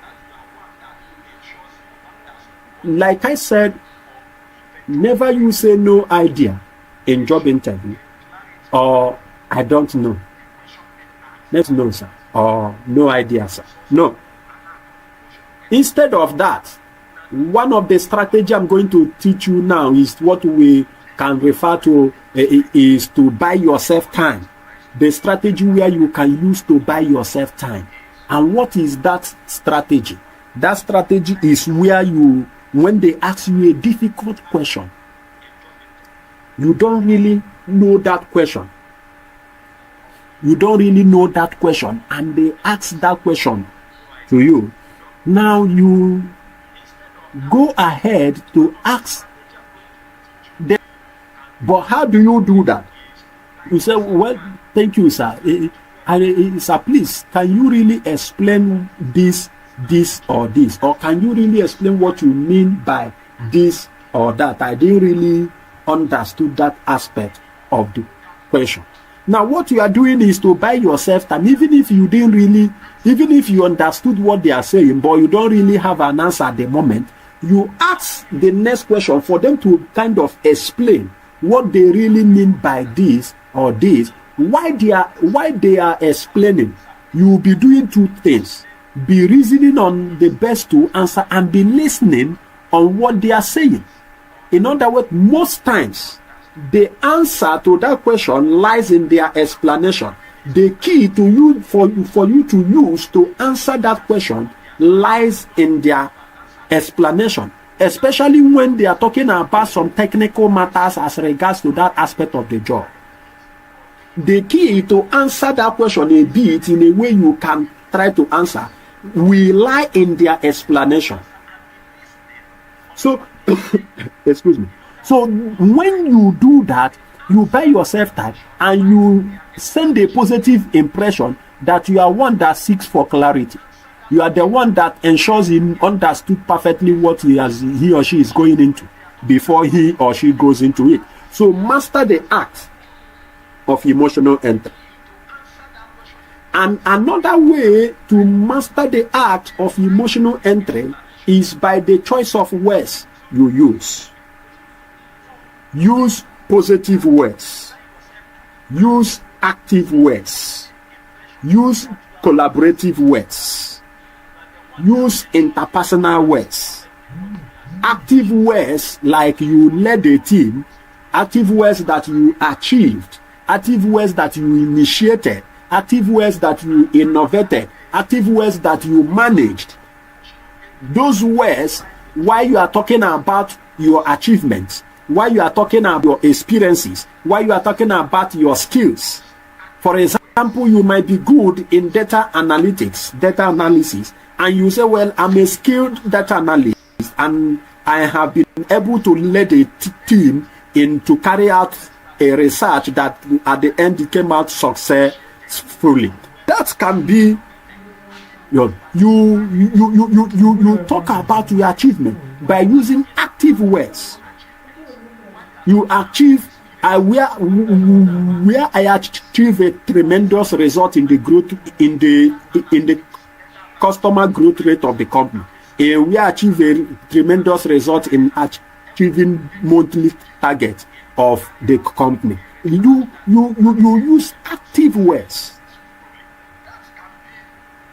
like I said, never you say no idea in job interview, or I don't know. Let's know, sir, or no idea, sir. No. Instead of that, one of the strategy I'm going to teach you now is what we can refer to is to buy yourself time. The strategy where you can use to buy yourself time. And what is that strategy? That strategy is where you, when they ask you a difficult question, you don't really know that question. You don't really know that question, and they ask that question to you. Now you go ahead to ask them, but how do you do that? You say, well, thank you, sir. Sir, please, can you really explain this or this? Or can you really explain what you mean by this or that? I didn't really understood that aspect of the question. Now, what you are doing is to buy yourself time, even if you understood what they are saying, but you don't really have an answer at the moment. You ask the next question for them to kind of explain what they really mean by this or this, why they are explaining. You will be doing two things: be reasoning on the best to answer, and be listening on what they are saying. In other words, most times the answer to that question lies in their explanation. The key to you for you to use to answer that question lies in their explanation, especially when they are talking about some technical matters as regards to that aspect of the job. The key to answer that question a bit in a way you can try to answer will lie in their explanation. So, excuse me. So when you do that, you buy yourself time and you send a positive impression that you are one that seeks for clarity. You are the one that ensures he understood perfectly what he or she is going into before he or she goes into it. So master the art of emotional entry. And another way to master the art of emotional entry is by the choice of words you use. Use positive words. Use active words. Use collaborative words. Use interpersonal words. Active words like you led a team. Active words that you achieved. Active words that you initiated. Active words that you innovated. Active words that you managed. Those words, while you are talking about your achievements, while you are talking about your experiences, while you are talking about your skills. For example, you might be good in data analytics, data analysis, and you say, well, I'm a skilled data analyst and I have been able to lead a team to carry out a research that at the end it came out successfully. That can be you talk about your achievement by using active words. You achieve where I achieve a tremendous result in the growth in the customer growth rate of the company. We achieve a tremendous result in achieving monthly target of the company. You use active words.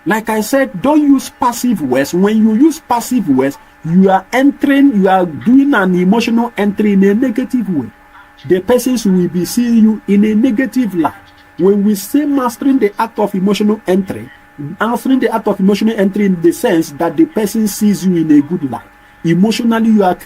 Like I said, don't use passive words. When you use passive words, you are doing an emotional entry in a negative way. The persons will be seeing you in a negative light. When we say mastering the act of emotional entry, answering the act of emotional entry in the sense that the person sees you in a good light. Emotionally, you are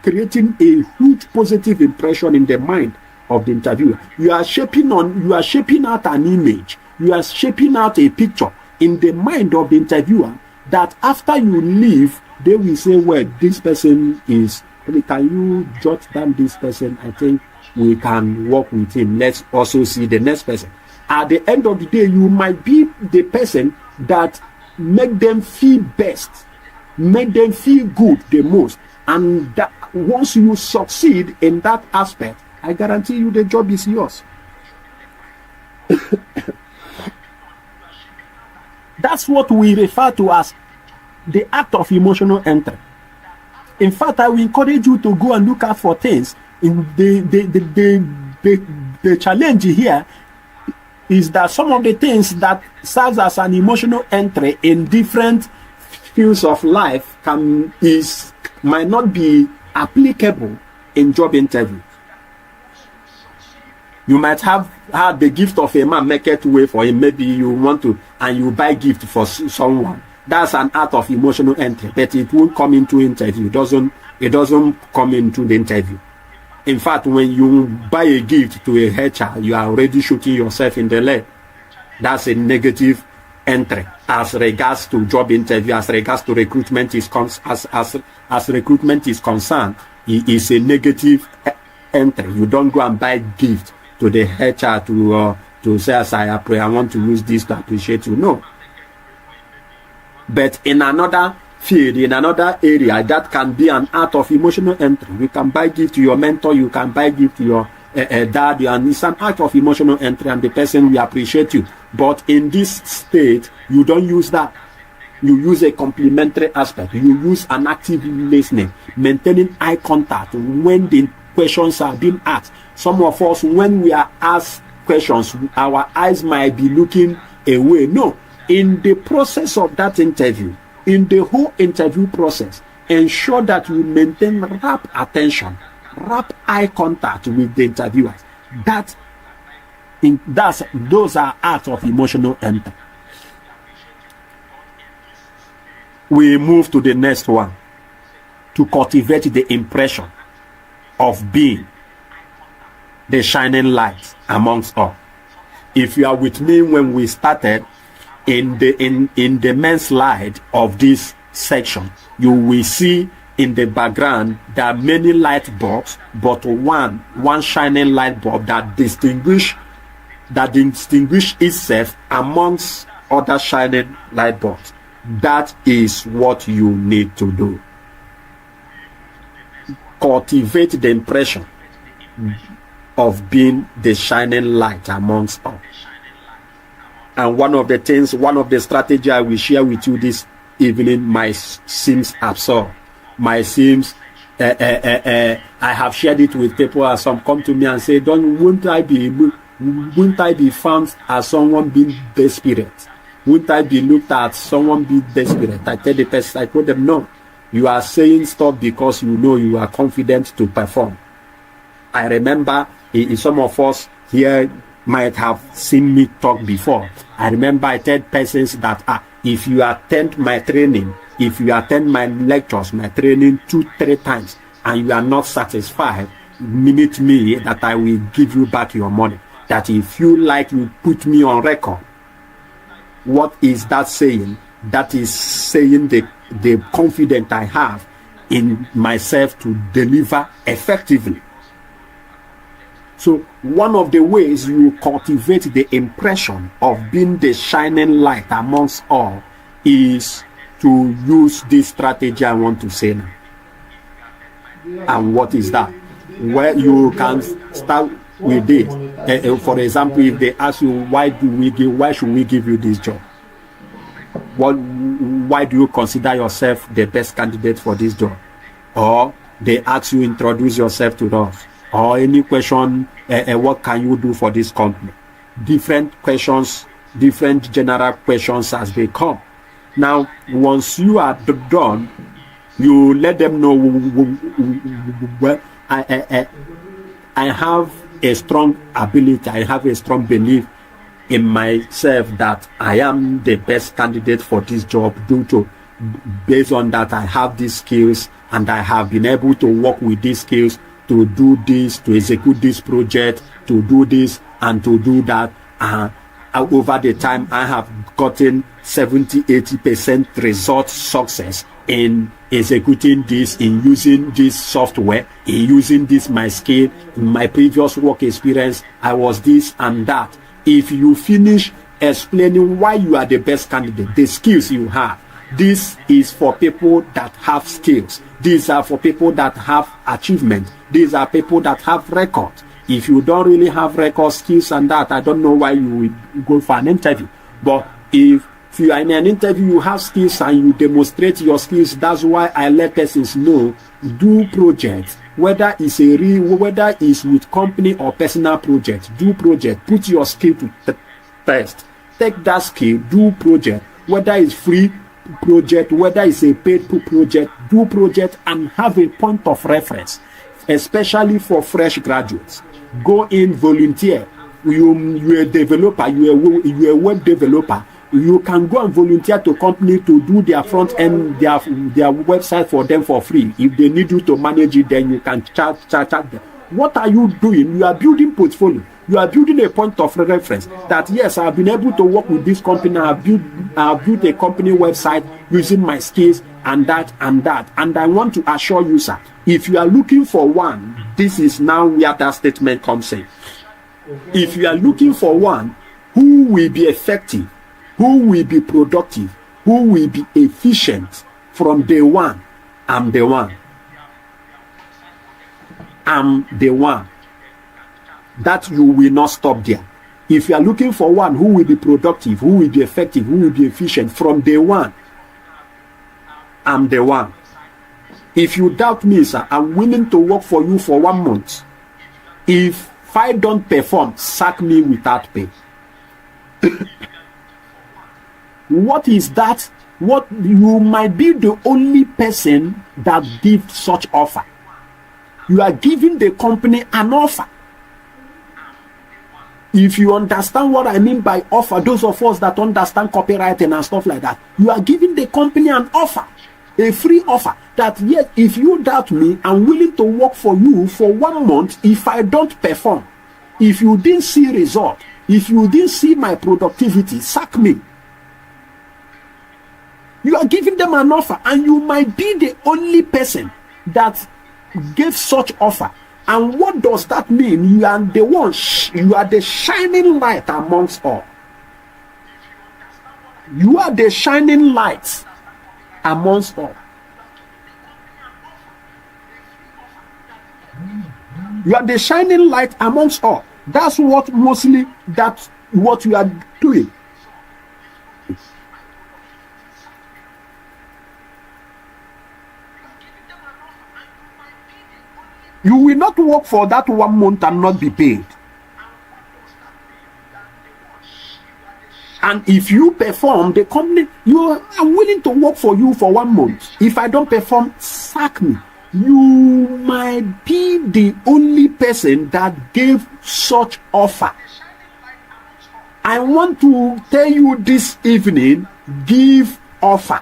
creating a huge positive impression in the mind of the interviewer. You are shaping out an image. You are shaping out a picture in the mind of the interviewer that after you leave, they will say, well, this person is, can you jot down this person? I think we can work with him. Let's also see the next person. At the end of the day, you might be the person that make them feel best, make them feel good the most. And that once you succeed in that aspect, I guarantee you the job is yours. That's what we refer to as the act of emotional entry. In fact, I will encourage you to go and look out for things. The challenge here is that some of the things that serves as an emotional entry in different fields of life might not be applicable in job interview. You might have had the gift of a man make it way for him. Maybe you want to, and you buy gift for someone. That's an art of emotional entry, but it won't come into interview. It doesn't come into the interview. In fact, when you buy a gift to a HR, you are already shooting yourself in the leg. That's a negative entry as regards to job interview, as regards to recruitment as recruitment is concerned. It is a negative entry. You don't go and buy gift to the HR to say, as I want to use this to appreciate you. No. But in another field, in another area, that can be an art of emotional entry. You can buy gift to your mentor, you can buy gift to your dad, and it's an art of emotional entry, and the person will appreciate you. But in this state, you don't use that. You use a complementary aspect. You use an active listening, maintaining eye contact when the questions are being asked. Some of us, when we are asked questions, our eyes might be looking away. No, in the process of that interview, in the whole interview process, ensure that you maintain rapt attention, rapt eye contact with the interviewers. Those are acts of emotional empathy. We move to the next one, to cultivate the impression of being the shining light amongst all. If you are with me when we started, in the main slide of this section, you will see in the background there are many light bulbs, but one shining light bulb that distinguish itself amongst other shining light bulbs. That is what you need to do. Cultivate the impression of being the shining light amongst all. And one of the strategy I will share with you this evening might seem absurd. Might seems I have shared it with people, as some come to me and say, wouldn't I be found as someone being desperate? Wouldn't I be looked at someone being desperate? I tell the person, I told them, no, you are saying stuff because you know you are confident to perform. I remember some of us here might have seen me talk before. I remember I told persons that if you attend my training, if you attend my lectures, my training 2-3 times, and you are not satisfied, meet me that I will give you back your money. That if you like, you put me on record. What is that saying? That is saying the confidence I have in myself to deliver effectively. So one of the ways you cultivate the impression of being the shining light amongst all is to use this strategy I want to say now. And what is that? Where you can start with this. For example, if they ask you, why should we give you this job? Why do you consider yourself the best candidate for this job? Or they ask you, introduce yourself to us. Or any question, what can you do for this company? Different questions, different general questions as they come. Now, once you are done, you let them know, well, I have a strong ability, I have a strong belief in myself that I am the best candidate for this job based on that I have these skills and I have been able to work with these skills to do this, to execute this project, to do this and to do that. Over the time, I have gotten 70-80% result success in executing this, in using this software, in using this my skill. In my previous work experience, I was this and that. If you finish explaining why you are the best candidate, the skills you have, this is for people that have skills. These are for people that have achievement. These are people that have records. If you don't really have record skills and that, I don't know why you will go for an interview. But if you are in an interview, you have skills and you demonstrate your skills, that's why I let persons know, do projects. Whether it's whether it's with company or personal project, do project. Put your skill to test. Take that skill, do project. Whether it's free project, whether it's a paid project, do project and have a point of reference, especially for fresh graduates. Go in, volunteer. You're a developer, you're a web developer. You can go and volunteer to company to do their front end, their website for them for free. If they need you to manage it, then you can charge them. What are you doing? You are building portfolio. You are building a point of reference that yes, I've been able to work with this company. I've built a company website using my skills and that. And I want to assure you, sir, if you are looking for one, this is now where that statement comes in. If you are looking for one who will be effective, who will be productive, who will be efficient from day one, I'm the one. I'm the one. That you will not stop there. If you are looking for one who will be productive, who will be effective, who will be efficient from day one, I'm the one. If you doubt me, sir, I'm willing to work for you for 1 month. If I don't perform, sack me without pay. What is that? What, you might be the only person that gives such offer. You are giving the company an offer. If you understand what I mean by offer, those of us that understand copywriting and stuff like that, you are giving the company an offer, a free offer, that yes, if you doubt me, I'm willing to work for you for 1 month. If I don't perform, if you didn't see result, if you didn't see my productivity, sack me. You are giving them an offer, and you might be the only person that gave such offer. And what does that mean? You are the one, you are the shining light amongst all. You are the shining light amongst all. You are the shining light amongst all. That's what mostly, that's what you are doing. You will not work for that 1 month and not be paid. And if you perform, the company, you are willing to work for you for 1 month. If I don't perform, sack me. You might be the only person that gave such offer. I want to tell you this evening, give offer.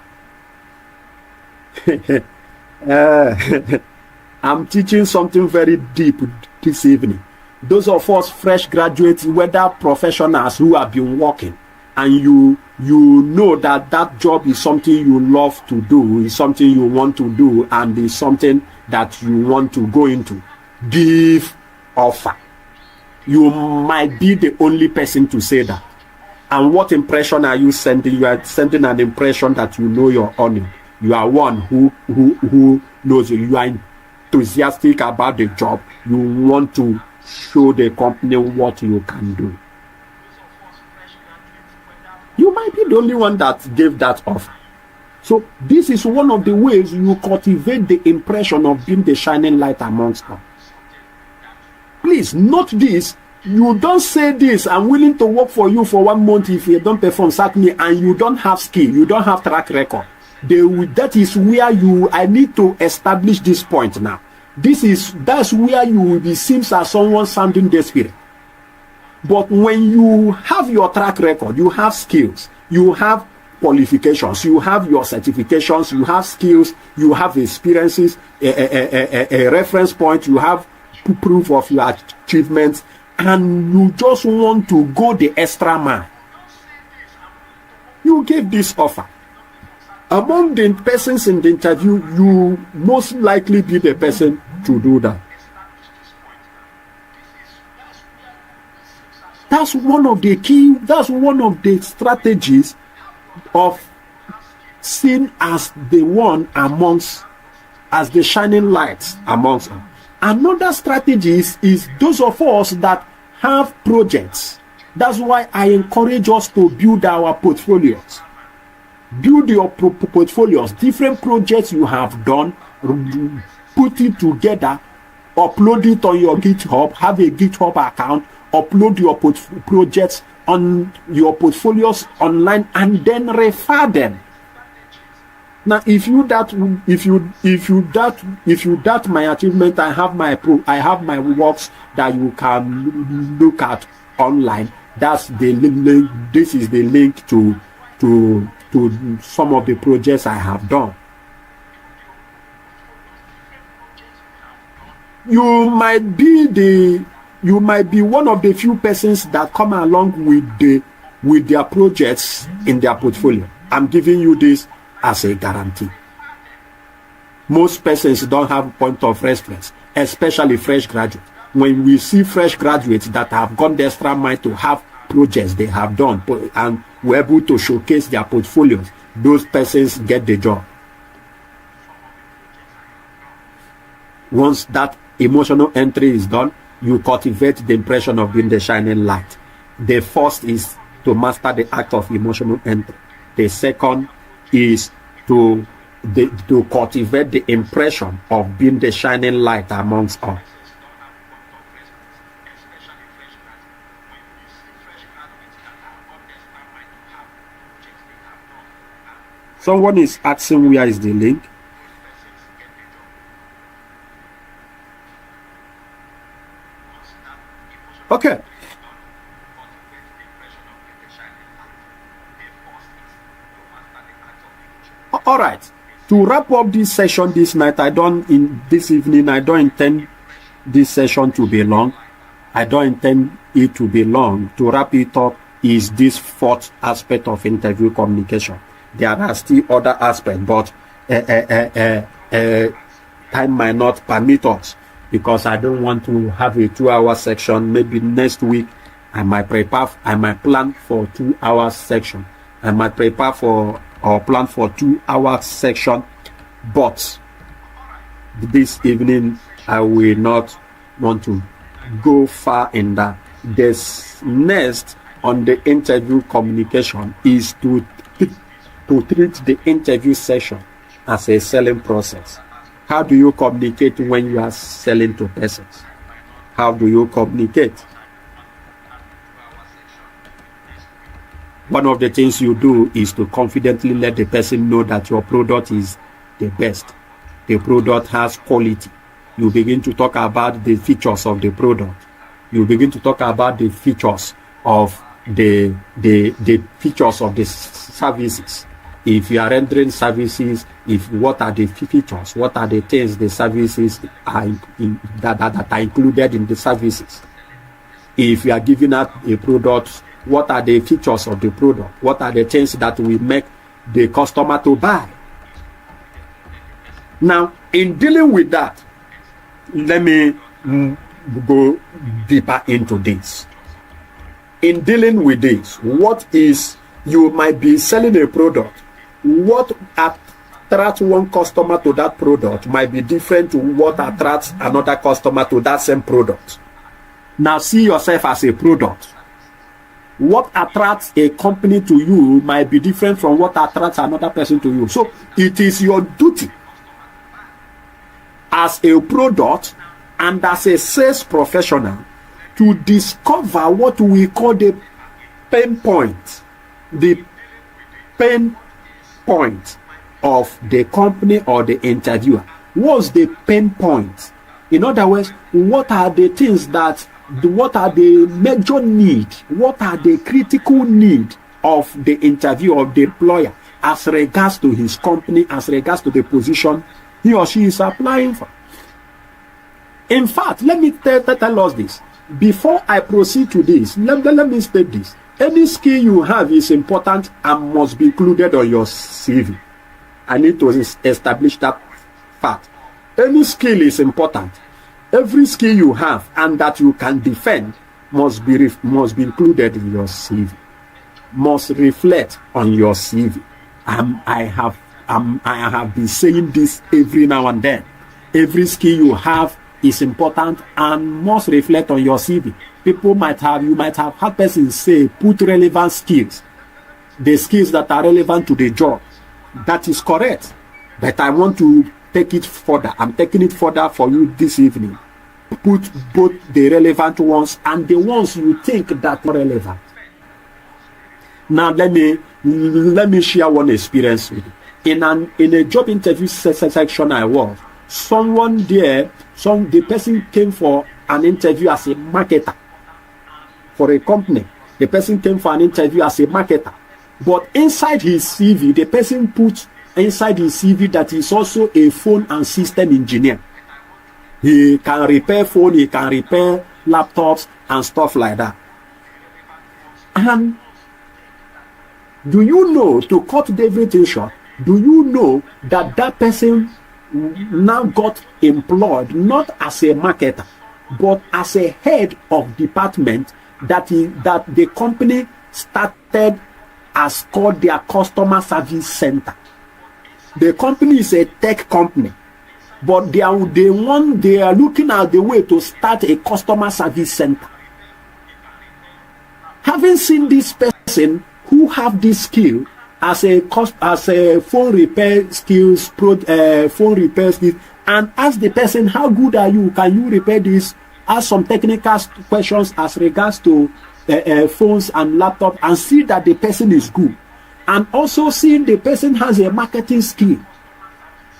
I'm teaching something very deep this evening. Those of us fresh graduates, whether professionals who have been working, and you know that that job is something you love to do, is something you want to do, and is something that you want to go into, give offer. You might be the only person to say that. And what impression are you sending? You are sending an impression that you know your owning. You are one who knows you. You are enthusiastic about the job. You want to show the company what you can do. You might be the only one that gave that offer. So this is one of the ways you cultivate the impression of being the shining light amongst them. Please note this. You don't say this, I'm willing to work for you for 1 month. If you don't perform, sack me, and you don't have skill, you don't have track record. That is where I need to establish this point now. That's where you will be seems as someone sounding desperate. But when you have your track record, you have skills, you have qualifications, you have your certifications, you have skills, you have experiences, a reference point, you have proof of your achievements, and you just want to go the extra mile. You gave this offer. Among the persons in the interview, you most likely be the person to do that. That's one of the strategies of seen as the one as the shining lights amongst them. Another strategy is those of us that have projects. That's why I encourage us to build our portfolios. Build your portfolios, different projects you have done, put it together, upload it on your GitHub, have a GitHub account, upload your projects on your portfolios online, and then refer them. Now, if you doubt my achievement, I have my works that you can look at online. That's the link. This is the link to some of the projects I have done. You might be one of the few persons that come along with their projects in their portfolio. I'm giving you this as a guarantee. Most persons don't have a point of reference, especially fresh graduates. When we see fresh graduates that have gone the extra mile to have projects they have done and were able to showcase their portfolios, those persons get the job. Once that emotional entry is done, you cultivate the impression of being the shining light. The first is to master the act of emotional entry. The second is to to cultivate the impression of being the shining light amongst us. Someone is asking where is the link. Okay. All right. To wrap up this session this night, this evening, I don't intend this session to be long. I don't intend it to be long. To wrap it up is this fourth aspect of interview communication. There are still other aspects, but time might not permit us, because I don't want to have a 2-hour section. Maybe next week I might plan for 2-hour section. I might prepare for or plan for 2-hour section, but this evening I will not want to go far in that. This next on the interview communication is to treat the interview session as a selling process. How do you communicate when you are selling to persons? How do you communicate? One of the things you do is to confidently let the person know that your product is the best. The product has quality. You begin to talk about the features of the product. You begin to talk about the features of the features of the services. If you are rendering services, what are the features? What are the things the services that are included in the services? If you are giving out a product, what are the features of the product? What are the things that will make the customer to buy? Now, in dealing with that, let me go deeper into this. In dealing with this, you might be selling a product. What attracts one customer to that product might be different to what attracts another customer to that same product. Now, see yourself as a product. What attracts a company to you might be different from what attracts another person to you. So it is your duty as a product and as a sales professional to discover what we call the pain point. The pain point of the company or the interviewer. What's the pain point? In other words, what are the things what are the major need? What are the critical need of the interviewer, of the employer, as regards to his company, as regards to the position he or she is applying for? In fact, let me tell us this. Before I proceed to this, let me state this. Any skill you have is important and must be included on your CV. I need to establish that fact. Any skill is important. Every skill you have and that you can defend must be included in your CV. Must reflect on your CV. I have been saying this every now and then. Every skill you have is important and must reflect on your CV. You might have had persons say, put relevant skills, the skills that are relevant to the job. That is correct, but I want to take it further. I'm taking it further for you this evening. Put both the relevant ones and the ones you think that are relevant. Now let me share one experience with you. In a job interview section I was, the person came for an interview as a marketer for a company. The person came for an interview as a marketer, but inside his CV, the person put inside his CV that he's also a phone and system engineer. He can repair phone, he can repair laptops and stuff like that. And do you know, to cut everything short, do you know that that person now got employed not as a marketer, but as a head of department that the company started as called their customer service center. The company is a tech company, but they are looking at the way to start a customer service center. Having seen this person who have this skill as a phone repair skills, phone repair skills, and ask the person, how good are you? Can you repair this? Ask some technical questions as regards to phones and laptop, and see that the person is good. And also seeing the person has a marketing skill.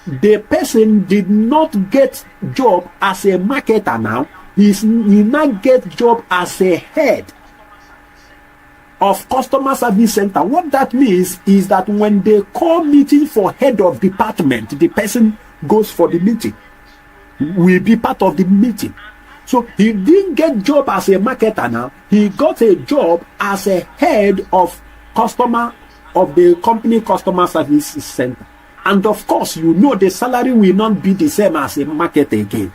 The person did not get job as a marketer now. He now get job as a head of customer service center. What that means is that when they call meeting for head of department, the person goes for the meeting, will be part of the meeting. So he didn't get job as a marketer now. He got a job as a head of customer of the company customer service center. And of course, you know the salary will not be the same as a marketer again.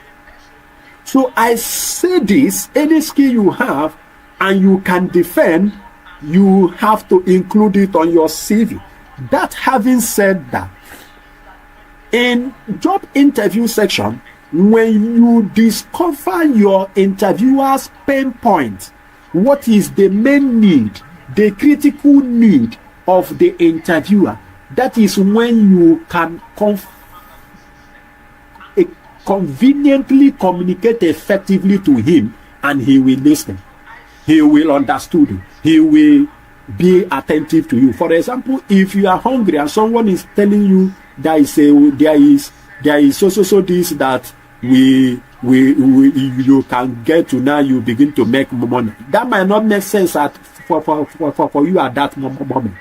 So I say this, any skill you have and you can defend, you have to include it on your CV. That having said that, in job interview section, when you discover your interviewer's pain point, what is the main need, the critical need of the interviewer, that is when you can conveniently communicate effectively to him, and he will listen. He will understand you. He will be attentive to you. For example, if you are hungry and someone is telling you there is so this that you can get to, now you begin to make money. That might not make sense for you at that moment.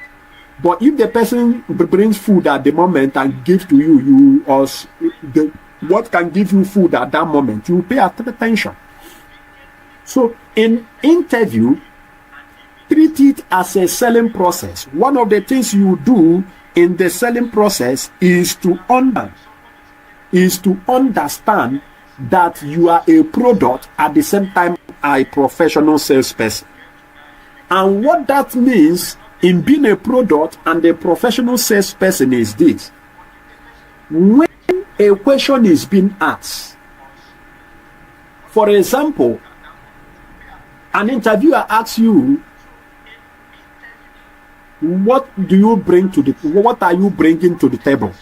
But if the person brings food at the moment and gives to you, what can give you food at that moment, you pay attention. So in interview, treat it as a selling process. One of the things you do in the selling process is to understand that you are a product at the same time a professional salesperson. And what that means in being a product and a professional salesperson is this: when a question is being asked, for example, an interviewer asks you, what are you bringing to the table?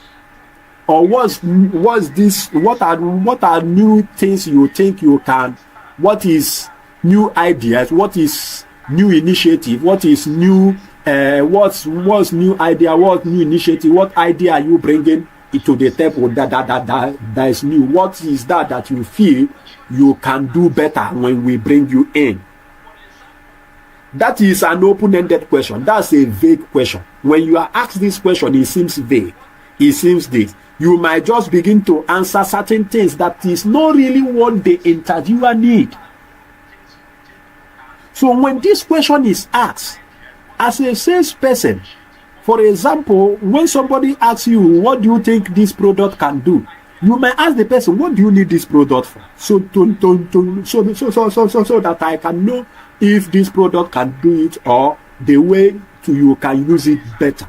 Or what are new things you think you can, what is new ideas, what is new initiative, what is new what's new idea, what new initiative, what idea are you bringing to the table that is new? What is that you feel you can do better when we bring you in? That is an open-ended question. That's a vague question. When you are asked this question, it seems vague. It seems this. You might just begin to answer certain things that is not really what the interviewer need. So when this question is asked, as a salesperson, for example, when somebody asks you, what do you think this product can do? You may ask the person, what do you need this product for? So that I can know if this product can do it, or the way you can use it better.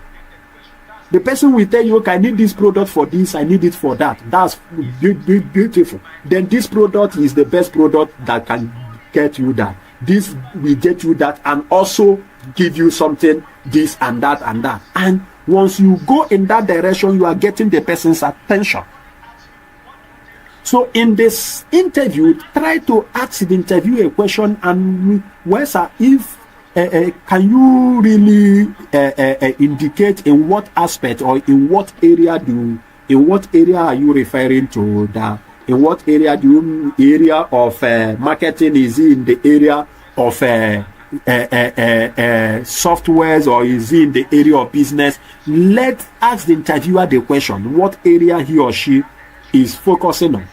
The person will tell you, okay, I need this product for this, I need it for that. That's beautiful. Then this product is the best product that can get you that. This will get you that, and also give you something, this and that and that. And once you go in that direction, you are getting the person's attention. So in this interview, try to ask the interviewer a question, and where, sir, if can you really indicate in what aspect or in what area are you referring to that? In what area of marketing is it? In the area of softwares, or is it in the area of business? Let's ask the interviewer the question, what area he or she is focusing on.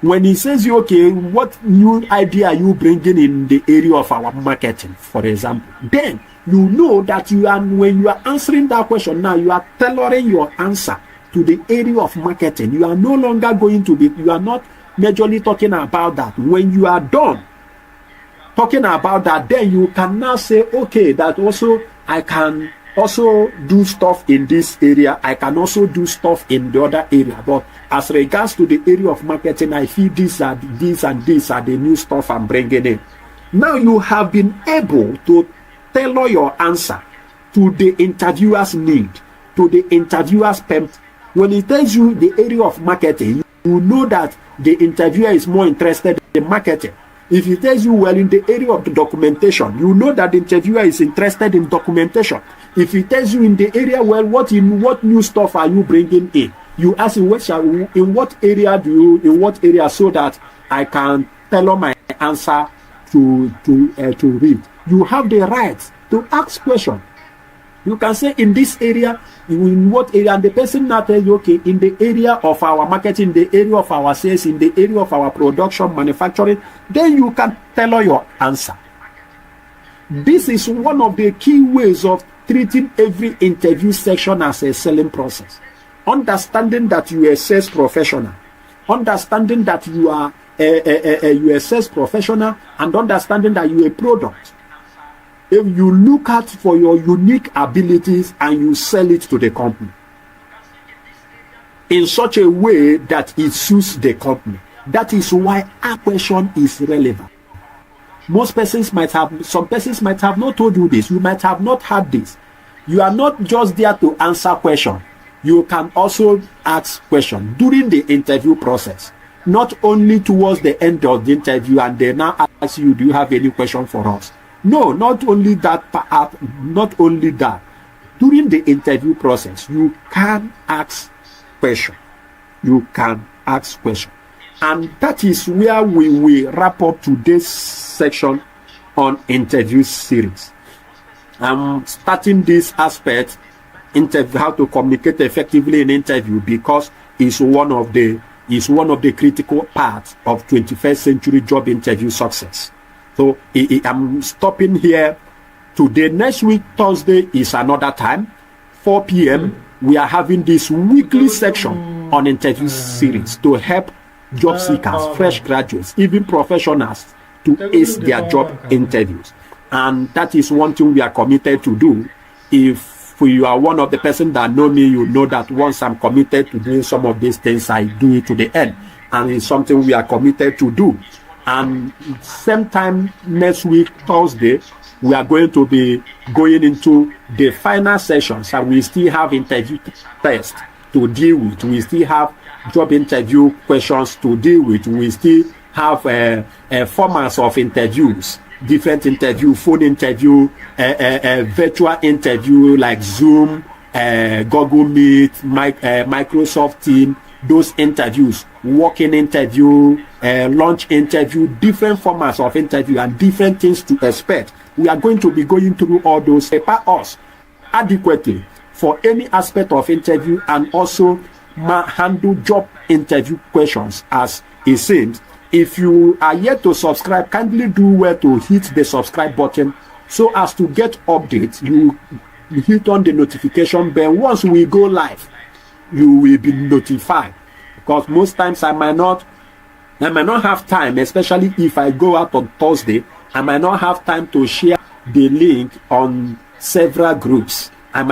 When he says, okay, what new idea are you bringing in the area of our marketing, for example, then you know that when you are answering that question, now you are tailoring your answer to the area of marketing. You are no longer you are not majorly talking about that. When you are done talking about that, then you can now say, okay, that also I can also do stuff in this area, I can also do stuff in the other area. But as regards to the area of marketing, I feel these and these are the new stuff I'm bringing in. Now you have been able to tailor your answer to the interviewer's need, to the interviewer's purpose. When it tells you the area of marketing, you know that the interviewer is more interested in marketing. If it tells you, well, in the area of the documentation, you know that the interviewer is interested in documentation. If it tells you in the area, well, what new stuff are you bringing in? You ask in what area so that I can tailor my answer to read. You have the right to ask questions. You can say in this area, in what area, and the person now tells you, okay, in the area of our marketing, in the area of our sales, in the area of our production, manufacturing, then you can tailor your answer. This is one of the key ways of treating every interview section as a selling process. Understanding that you are a sales professional, understanding that you are a sales professional, and understanding that you are a product. If you look out for your unique abilities and you sell it to the company in such a way that it suits the company. That is why our question is relevant. Some persons might have not told you this. You might have not had this. You are not just there to answer questions. You can also ask questions during the interview process. Not only towards the end of the interview and they now ask you, do you have any question for us? No, not only that. During the interview process, you can ask questions. And that is where we will wrap up today's section on interview series. I'm starting this aspect, how to communicate effectively in interview, because it's one of the critical parts of 21st century job interview success. So I'm stopping here today. Next week, Thursday, is another time, 4 p.m. We are having this weekly section on interview series to help job seekers, fresh graduates, even professionals to ace their job interviews. And that is one thing we are committed to do. If you are one of the persons that know me, you know that once I'm committed to doing some of these things, I do it to the end. And it's something we are committed to do. And same time next week, Thursday, we are going to be going into the final sessions, and we still have interview tests to deal with. We still have job interview questions to deal with. We still have formats of interviews, different interview, phone interview, virtual interview like Zoom, Google Meet, Microsoft Teams, those interviews, walk-in interview, launch interview, different formats of interview and different things to expect. We are going to be going through all those, prepare us adequately for any aspect of interview and also handle job interview questions as it seems. If you are yet to subscribe, kindly do well to hit the subscribe button so as to get updates. You hit on the notification bell. Once we go live, you will be notified, because most times I might not have time, especially if I go out on Thursday. I might not have time to share the link on several groups. So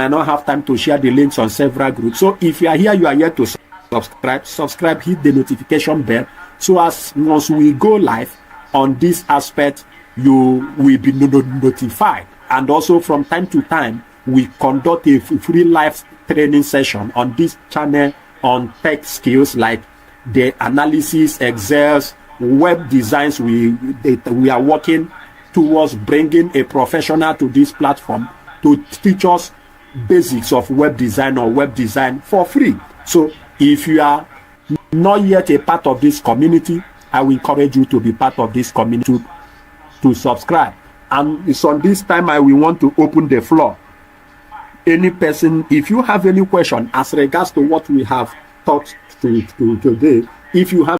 if you are here, you are here to subscribe, hit the notification bell, so as once we go live on this aspect, you will be notified. And also from time to time, we conduct a free live training session on this channel on tech skills like the analysis, Excels, web designs. We are working towards bringing a professional to this platform to teach us basics of web design for free. So if you are not yet a part of this community, I will encourage you to be part of this community, to subscribe. And it's on this time I will want to open the floor. Any person, if you have any question as regards to what we have taught to today, if you have